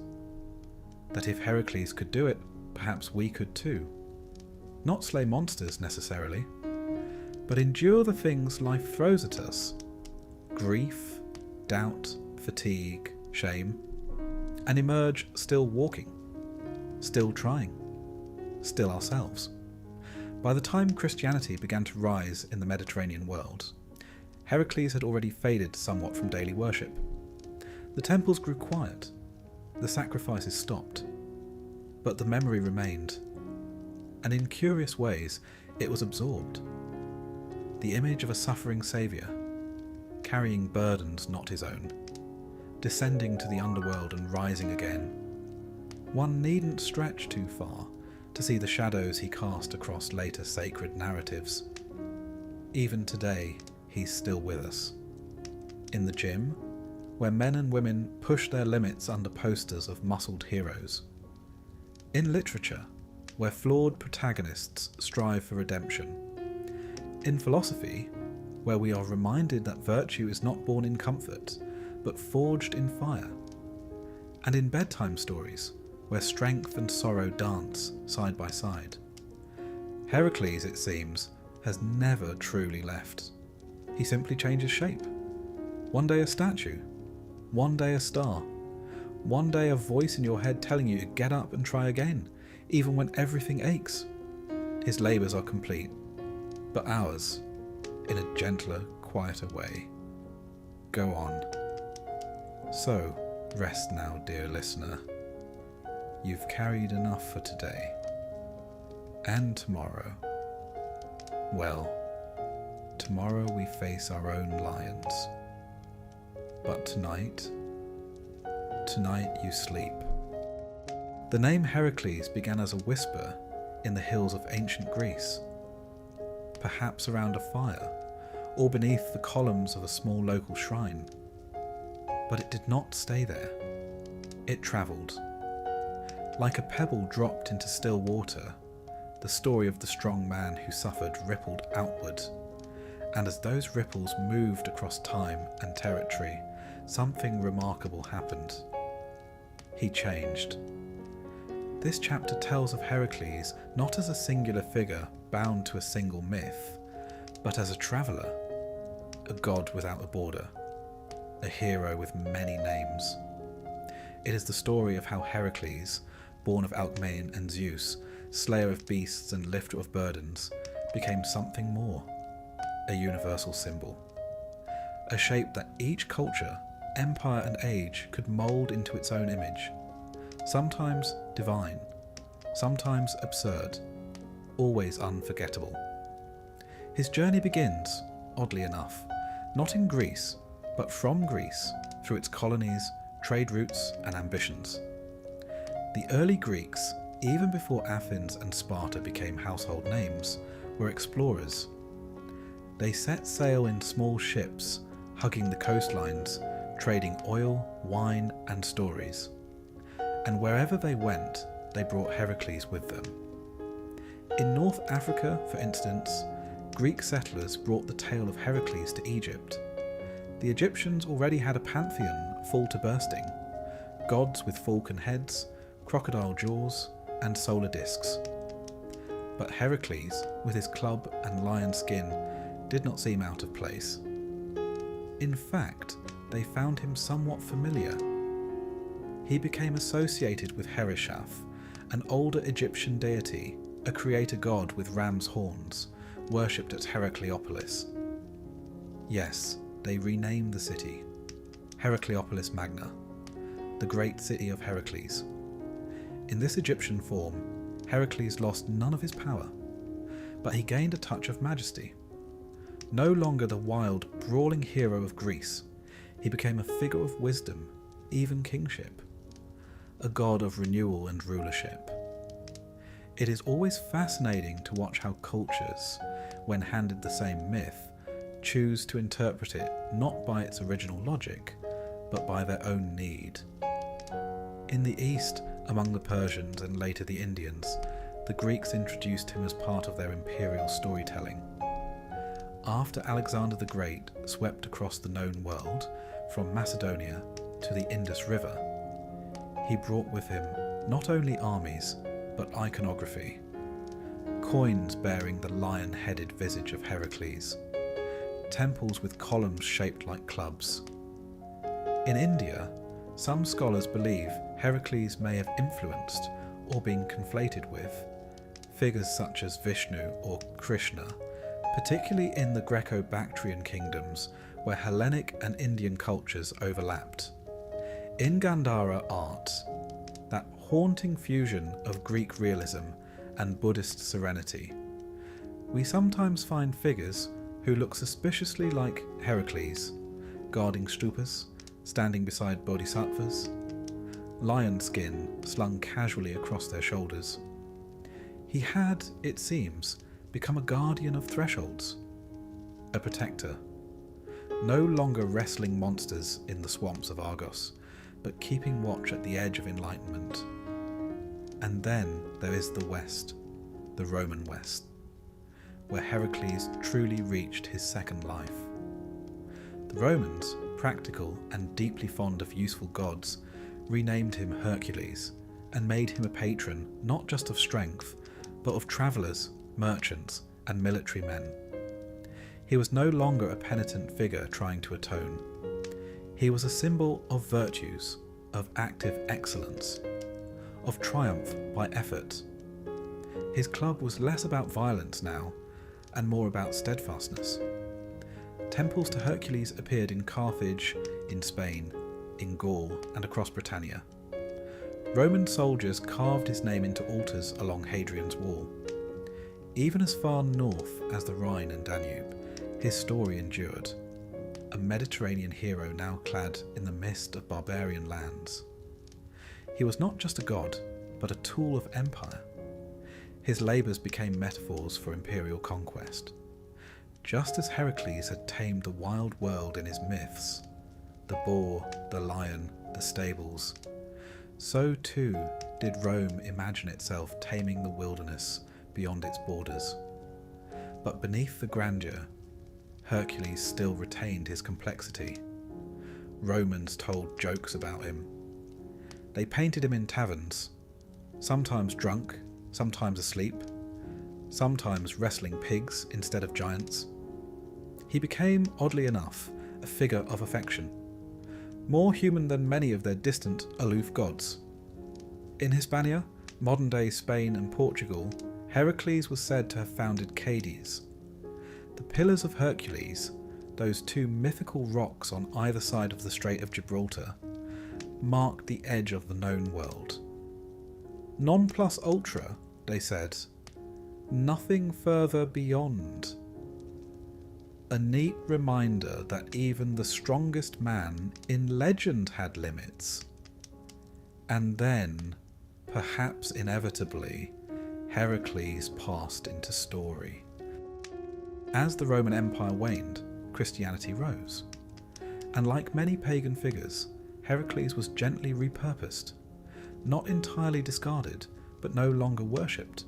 that if Hercules could do it, perhaps we could too. Not slay monsters necessarily, but endure the things life throws at us: grief, doubt, fatigue, shame, and emerge still walking, still trying, still ourselves. By the time Christianity began to rise in the Mediterranean world, Heracles had already faded somewhat from daily worship. The temples grew quiet, the sacrifices stopped, but the memory remained, and in curious ways it was absorbed. The image of a suffering saviour, carrying burdens not his own, descending to the underworld and rising again. One needn't stretch too far to see the shadows he cast across later sacred narratives. Even today, he's still with us. In the gym, where men and women push their limits under posters of muscled heroes. In literature, where flawed protagonists strive for redemption. In philosophy, where we are reminded that virtue is not born in comfort, but forged in fire. And in bedtime stories, where strength and sorrow dance side by side. Heracles, it seems, has never truly left. He simply changes shape. One day a statue, one day a star, one day a voice in your head telling you to get up and try again, even when everything aches. His labours are complete, but ours, in a gentler, quieter way, go on. So, rest now, dear listener. You've carried enough for today. And tomorrow. Well, tomorrow we face our own lions. But tonight you sleep. The name Heracles began as a whisper in the hills of ancient Greece. Perhaps around a fire, or beneath the columns of a small local shrine. But it did not stay there. It travelled. Like a pebble dropped into still water, the story of the strong man who suffered rippled outward, and as those ripples moved across time and territory, something remarkable happened. He changed. This chapter tells of Heracles not as a singular figure bound to a single myth, but as a traveller, a god without a border, a hero with many names. It is the story of how Heracles, born of Alcmaeon and Zeus, slayer of beasts and lifter of burdens, became something more, a universal symbol. A shape that each culture, empire and age could mould into its own image, sometimes divine, sometimes absurd, always unforgettable. His journey begins, oddly enough, not in Greece, but from Greece, through its colonies, trade routes and ambitions. The early Greeks, even before Athens and Sparta became household names, were explorers. They set sail in small ships, hugging the coastlines, trading oil, wine and stories. And wherever they went, they brought Heracles with them. In North Africa, for instance, Greek settlers brought the tale of Heracles to Egypt. The Egyptians already had a pantheon full to bursting, gods with falcon heads, crocodile jaws, and solar discs. But Heracles, with his club and lion skin, did not seem out of place. In fact, they found him somewhat familiar. He became associated with Hereshaph, an older Egyptian deity, a creator god with ram's horns, worshipped at Heracleopolis. Yes, they renamed the city, Heracleopolis Magna, the great city of Heracles. In this Egyptian form, Heracles lost none of his power, but he gained a touch of majesty. No longer the wild, brawling hero of Greece, he became a figure of wisdom, even kingship, a god of renewal and rulership. It is always fascinating to watch how cultures, when handed the same myth, choose to interpret it not by its original logic, but by their own need. In the East, among the Persians and later the Indians, the Greeks introduced him as part of their imperial storytelling. After Alexander the Great swept across the known world, from Macedonia to the Indus River, he brought with him not only armies, but iconography. Coins bearing the lion-headed visage of Hercules, temples with columns shaped like clubs. In India, some scholars believe Hercules may have influenced, or been conflated with, figures such as Vishnu or Krishna, particularly in the Greco-Bactrian kingdoms where Hellenic and Indian cultures overlapped. In Gandhara art, that haunting fusion of Greek realism and Buddhist serenity, we sometimes find figures who look suspiciously like Hercules, guarding stupas, standing beside bodhisattvas, lion skin slung casually across their shoulders. He had, it seems, become a guardian of thresholds, a protector, no longer wrestling monsters in the swamps of Argos, but keeping watch at the edge of enlightenment. And then there is the West, the Roman West, where Hercules truly reached his second life. The Romans, practical and deeply fond of useful gods, renamed him Hercules and made him a patron not just of strength, but of travellers, merchants, and military men. He was no longer a penitent figure trying to atone. He was a symbol of virtues, of active excellence, of triumph by effort. His club was less about violence now, and more about steadfastness. Temples to Hercules appeared in Carthage, in Spain, in Gaul, and across Britannia. Roman soldiers carved his name into altars along Hadrian's Wall. Even as far north as the Rhine and Danube, his story endured, a Mediterranean hero now clad in the mist of barbarian lands. He was not just a god, but a tool of empire. His labours became metaphors for imperial conquest. Just as Heracles had tamed the wild world in his myths, the boar, the lion, the stables, so too did Rome imagine itself taming the wilderness beyond its borders. But beneath the grandeur, Hercules still retained his complexity. Romans told jokes about him. They painted him in taverns, sometimes drunk, sometimes asleep, sometimes wrestling pigs instead of giants. He became, oddly enough, a figure of affection, more human than many of their distant, aloof gods. In Hispania, modern-day Spain and Portugal, Heracles was said to have founded Cadiz. The Pillars of Hercules, those two mythical rocks on either side of the Strait of Gibraltar, marked the edge of the known world. Non plus ultra, they said, nothing further beyond. A neat reminder that even the strongest man in legend had limits. And then, perhaps inevitably, Heracles passed into story. As the Roman Empire waned, Christianity rose. And like many pagan figures, Heracles was gently repurposed, not entirely discarded, but no longer worshipped.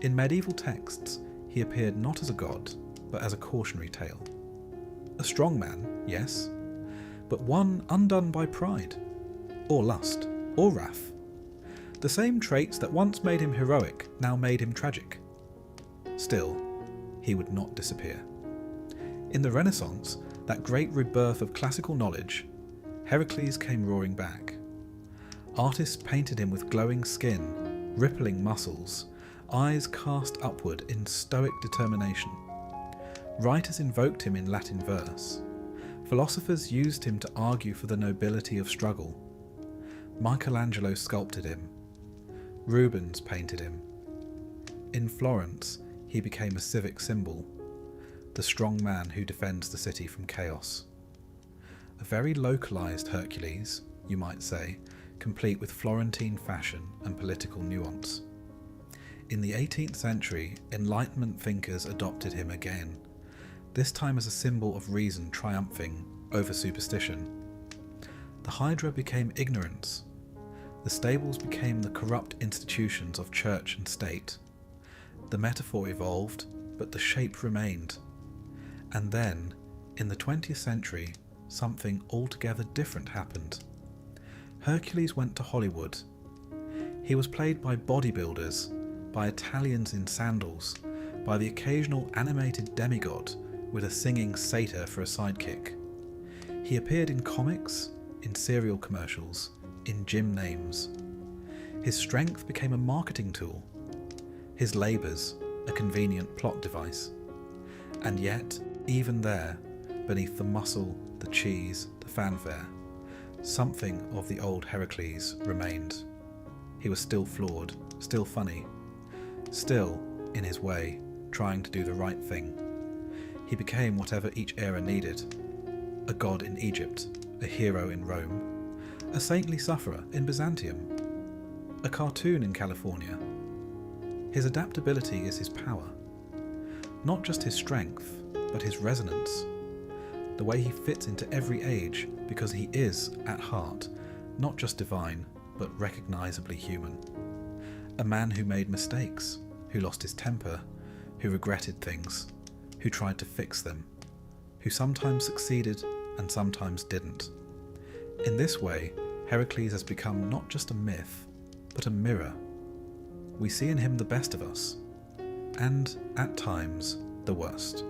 In medieval texts, he appeared not as a god, but as a cautionary tale. A strong man, yes, but one undone by pride, or lust, or wrath. The same traits that once made him heroic now made him tragic. Still, he would not disappear. In the Renaissance, that great rebirth of classical knowledge, Heracles came roaring back. Artists painted him with glowing skin, rippling muscles, eyes cast upward in stoic determination. Writers invoked him in Latin verse. Philosophers used him to argue for the nobility of struggle. Michelangelo sculpted him. Rubens painted him. In Florence, he became a civic symbol. The the strong man who defends the city from chaos. A very localised Hercules, you might say, complete with Florentine fashion and political nuance. In the 18th century, Enlightenment thinkers adopted him again, this time as a symbol of reason triumphing over superstition. The Hydra became ignorance. The stables became the corrupt institutions of church and state. The metaphor evolved, but the shape remained. And then, in the 20th century, something altogether different happened. Hercules went to Hollywood. He was played by bodybuilders, by Italians in sandals, by the occasional animated demigod with a singing satyr for a sidekick. He appeared in comics, in cereal commercials, in gym names. His strength became a marketing tool, his labours a convenient plot device. And yet, even there, beneath the muscle, the cheese, the fanfare, something of the old Hercules remained. He was still flawed, still funny, still, in his way, trying to do the right thing. He became whatever each era needed. A god in Egypt, a hero in Rome, a saintly sufferer in Byzantium, a cartoon in California. His adaptability is his power. Not just his strength, but his resonance. The way he fits into every age because he is, at heart, not just divine, but recognisably human. A man who made mistakes, who lost his temper, who regretted things, who tried to fix them, who sometimes succeeded and sometimes didn't. In this way, Hercules has become not just a myth, but a mirror. We see in him the best of us, and, at times, the worst.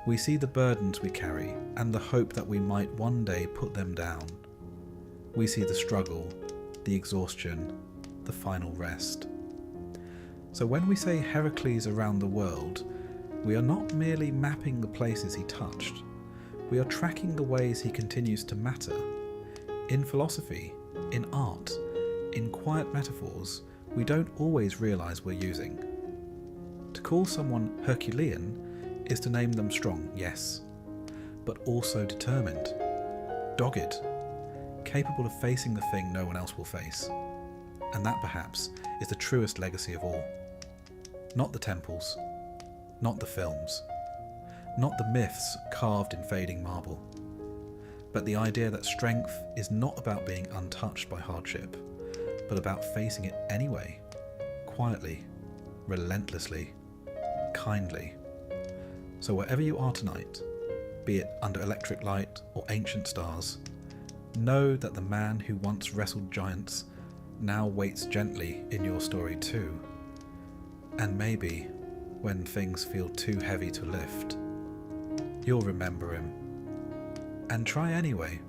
We see the burdens we carry and the hope that we might one day put them down. We see the struggle, the exhaustion, the final rest. So when we say Hercules around the world, we are not merely mapping the places he touched, we are tracking the ways he continues to matter. In philosophy, in art, in quiet metaphors we don't always realise we're using. To call someone Herculean is to name them strong, yes, but also determined, dogged, capable of facing the thing no one else will face. And that perhaps is the truest legacy of all. Not the temples, not the films, not the myths carved in fading marble, but the idea that strength is not about being untouched by hardship, but about facing it anyway, quietly, relentlessly, kindly. So wherever you are tonight, be it under electric light or ancient stars, know that the man who once wrestled giants now waits gently in your story too. And maybe, when things feel too heavy to lift, you'll remember him. And try anyway.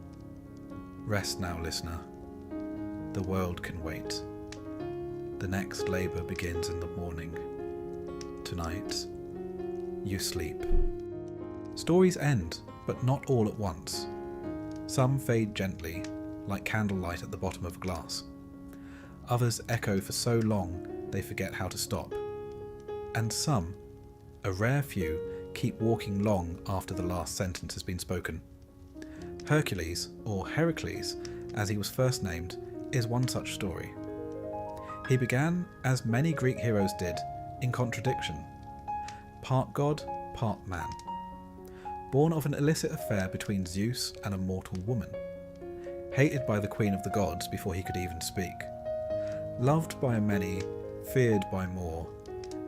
Rest now, listener. The world can wait. The next labour begins in the morning. Tonight, you sleep. Stories end, but not all at once. Some fade gently, like candlelight at the bottom of a glass. Others echo for so long they forget how to stop. And some, a rare few, keep walking long after the last sentence has been spoken. Hercules, or Heracles, as he was first named, is one such story. He began, as many Greek heroes did, in contradiction. Part god, part man. Born of an illicit affair between Zeus and a mortal woman. Hated by the queen of the gods before he could even speak. Loved by many, feared by more,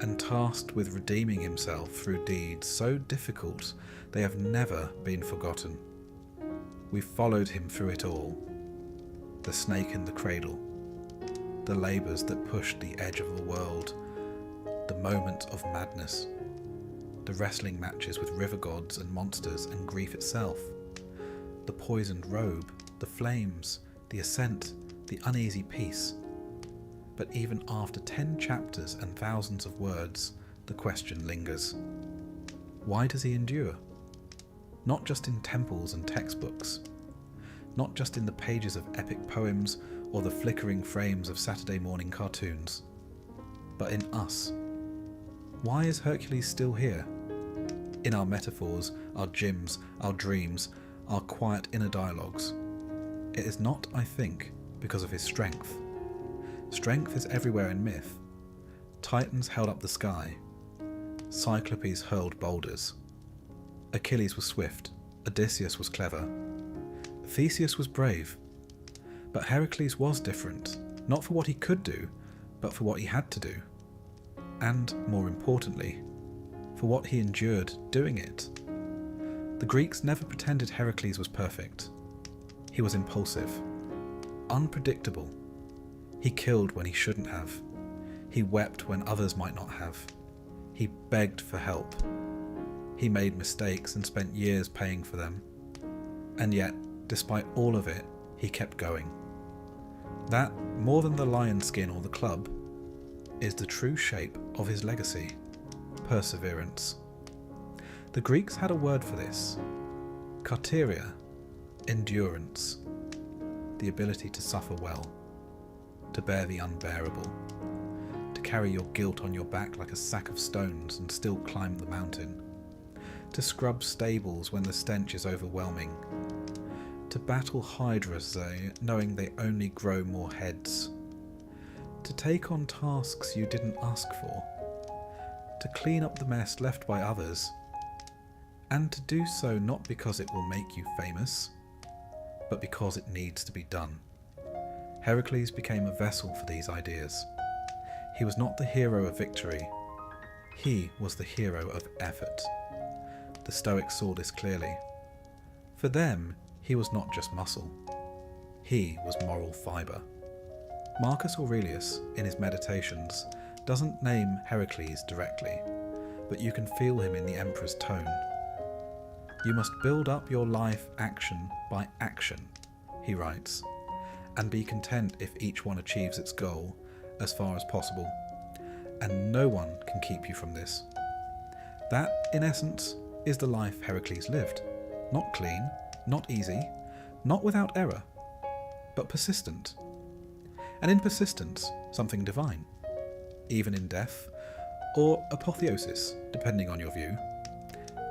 and tasked with redeeming himself through deeds so difficult they have never been forgotten. We followed him through it all. The snake in the cradle, the labours that pushed the edge of the world, the moment of madness, the wrestling matches with river gods and monsters and grief itself, the poisoned robe, the flames, the ascent, the uneasy peace. But even after 10 chapters and thousands of words, the question lingers. Why does he endure? Not just in temples and textbooks, not just in the pages of epic poems or the flickering frames of Saturday morning cartoons, but in us. Why is Hercules still here? in our metaphors, our gyms, our dreams, our quiet inner dialogues. It is not, I think, because of his strength. Strength is everywhere in myth. Titans held up the sky. Cyclopes hurled boulders. Achilles was swift. Odysseus was clever. Theseus was brave. But Hercules was different, not for what he could do, but for what he had to do. And, more importantly, for what he endured doing it. The Greeks never pretended Heracles was perfect. He was impulsive, unpredictable. He killed when he shouldn't have. He wept when others might not have. He begged for help. He made mistakes and spent years paying for them. And yet, despite all of it, he kept going. That, more than the lion skin or the club, is the true shape of his legacy: perseverance. The Greeks had a word for this: karteria, endurance, the ability to suffer well, to bear the unbearable, to carry your guilt on your back like a sack of stones and still climb the mountain, to scrub stables when the stench is overwhelming, to battle hydras knowing they only grow more heads, to take on tasks you didn't ask for, to clean up the mess left by others, and to do so not because it will make you famous, but because it needs to be done. Heracles became a vessel for these ideas. He was not the hero of victory. He was the hero of effort. The Stoics saw this clearly. For them, he was not just muscle. He was moral fibre. Marcus Aurelius, in his Meditations, doesn't name Heracles directly, but you can feel him in the emperor's tone. You must build up your life action by action, he writes, and be content if each one achieves its goal as far as possible, and no one can keep you from this. That, in essence, is the life Heracles lived. Not clean, not easy, not without error, but persistent. And in persistence, something divine, even in death, or apotheosis, depending on your view.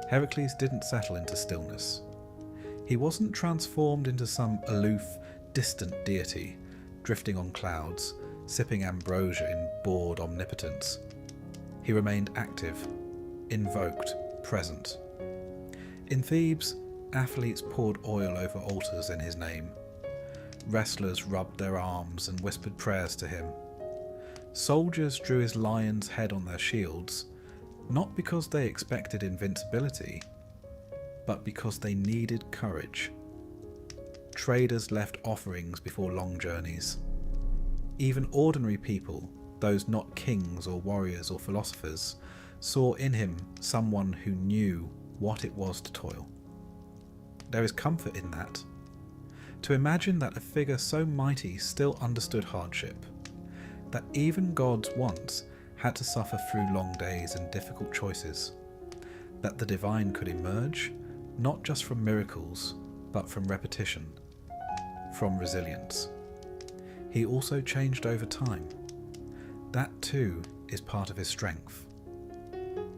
Heracles didn't settle into stillness. He wasn't transformed into some aloof, distant deity, drifting on clouds, sipping ambrosia in bored omnipotence. He remained active, invoked, present. In Thebes, athletes poured oil over altars in his name. Wrestlers rubbed their arms and whispered prayers to him. Soldiers drew his lion's head on their shields, not because they expected invincibility, but because they needed courage. Traders left offerings before long journeys. Even ordinary people, those not kings or warriors or philosophers, saw in him someone who knew what it was to toil. There is comfort in that. To imagine that a figure so mighty still understood hardship, that even gods once had to suffer through long days and difficult choices, that the divine could emerge not just from miracles, but from repetition, from resilience. He also changed over time. That too is part of his strength.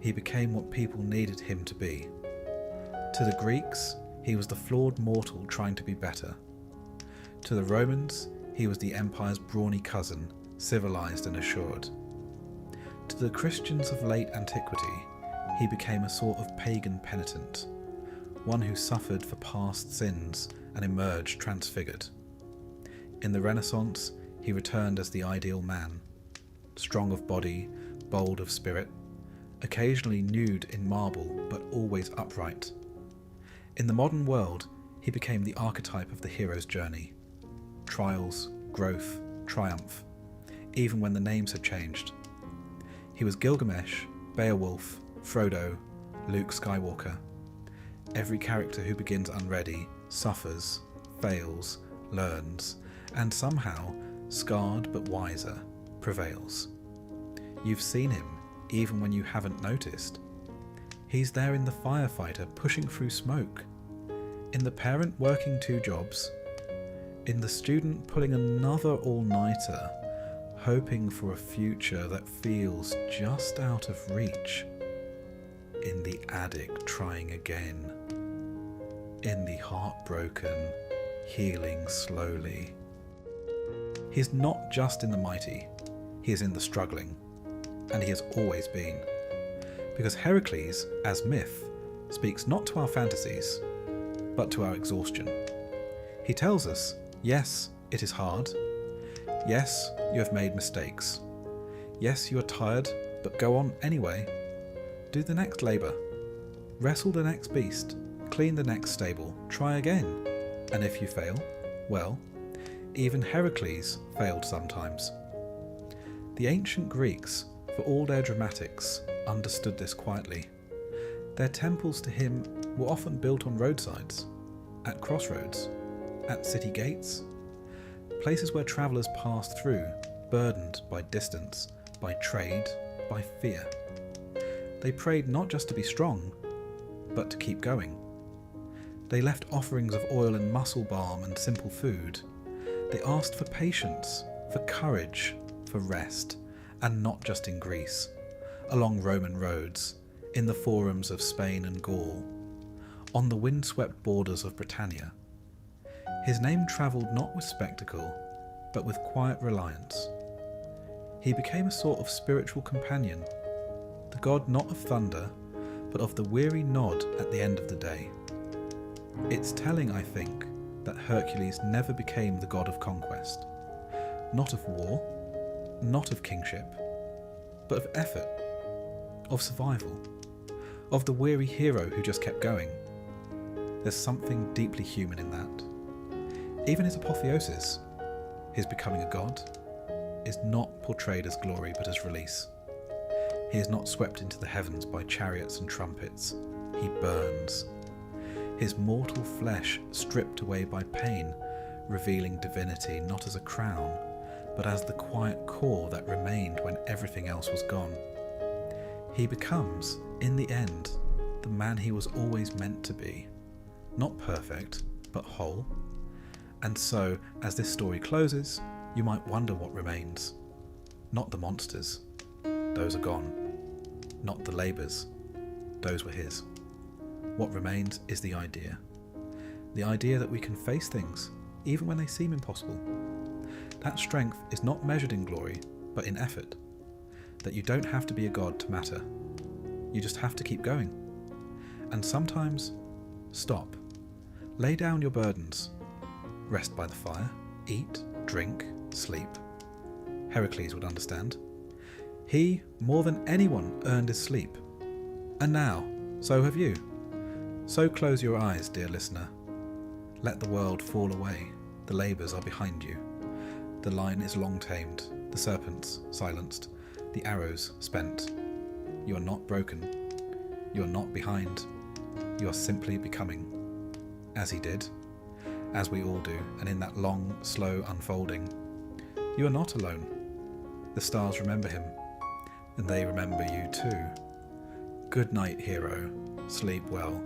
He became what people needed him to be. To the Greeks, he was the flawed mortal trying to be better. To the Romans, he was the empire's brawny cousin, civilized and assured. To the Christians of late antiquity, he became a sort of pagan penitent, one who suffered for past sins and emerged transfigured. In the Renaissance, he returned as the ideal man, strong of body, bold of spirit, occasionally nude in marble but always upright. In the modern world, he became the archetype of the hero's journey. Trials, growth, triumph, even when the names had changed. He was Gilgamesh, Beowulf, Frodo, Luke Skywalker. Every character who begins unready suffers, fails, learns, and somehow, scarred but wiser, prevails. You've seen him, even when you haven't noticed. He's there in the firefighter pushing through smoke, in the parent working 2 jobs, in the student pulling another all-nighter, hoping for a future that feels just out of reach. in the addict trying again, in the heartbroken healing slowly. He is not just in the mighty, he is in the struggling, and he has always been. Because Hercules, as myth, speaks not to our fantasies, but to our exhaustion. He tells us, yes, it is hard. Yes, you have made mistakes. Yes, you are tired, but go on anyway. Do the next labour. Wrestle the next beast. Clean the next stable. Try again. And if you fail, well, even Hercules failed sometimes. The ancient Greeks, for all their dramatics, understood this quietly. Their temples to him were often built on roadsides, at crossroads, at city gates, places where travellers passed through, burdened by distance, by trade, by fear. They prayed not just to be strong, but to keep going. They left offerings of oil and muscle balm and simple food. They asked for patience, for courage, for rest, and not just in Greece, along Roman roads, in the forums of Spain and Gaul, on the windswept borders of Britannia. His name travelled not with spectacle, but with quiet reliance. He became a sort of spiritual companion, the god not of thunder, but of the weary nod at the end of the day. It's telling, I think, that Hercules never became the god of conquest, not of war, not of kingship, but of effort, of survival, of the weary hero who just kept going. There's something deeply human in that. Even his apotheosis, his becoming a god, is not portrayed as glory but as release. He is not swept into the heavens by chariots and trumpets. He burns. His mortal flesh stripped away by pain, revealing divinity not as a crown, but as the quiet core that remained when everything else was gone. He becomes, in the end, the man he was always meant to be. Not perfect, but whole. And so, as this story closes, you might wonder what remains. Not the monsters. Those are gone. Not the labours. Those were his. What remains is the idea. The idea that we can face things, even when they seem impossible. That strength is not measured in glory, but in effort. That you don't have to be a god to matter. You just have to keep going. And sometimes, stop. Lay down your burdens. Rest by the fire. Eat, drink, sleep. Hercules would understand. He, more than anyone, earned his sleep. And now, so have you. So close your eyes, dear listener. Let the world fall away. The labours are behind you. The lion is long tamed, the serpents silenced, the arrows spent. You are not broken. You are not behind. You are simply becoming. As he did, as we all do, and in that long, slow unfolding, you are not alone. The stars remember him, and they remember you too. Good night, hero. Sleep well.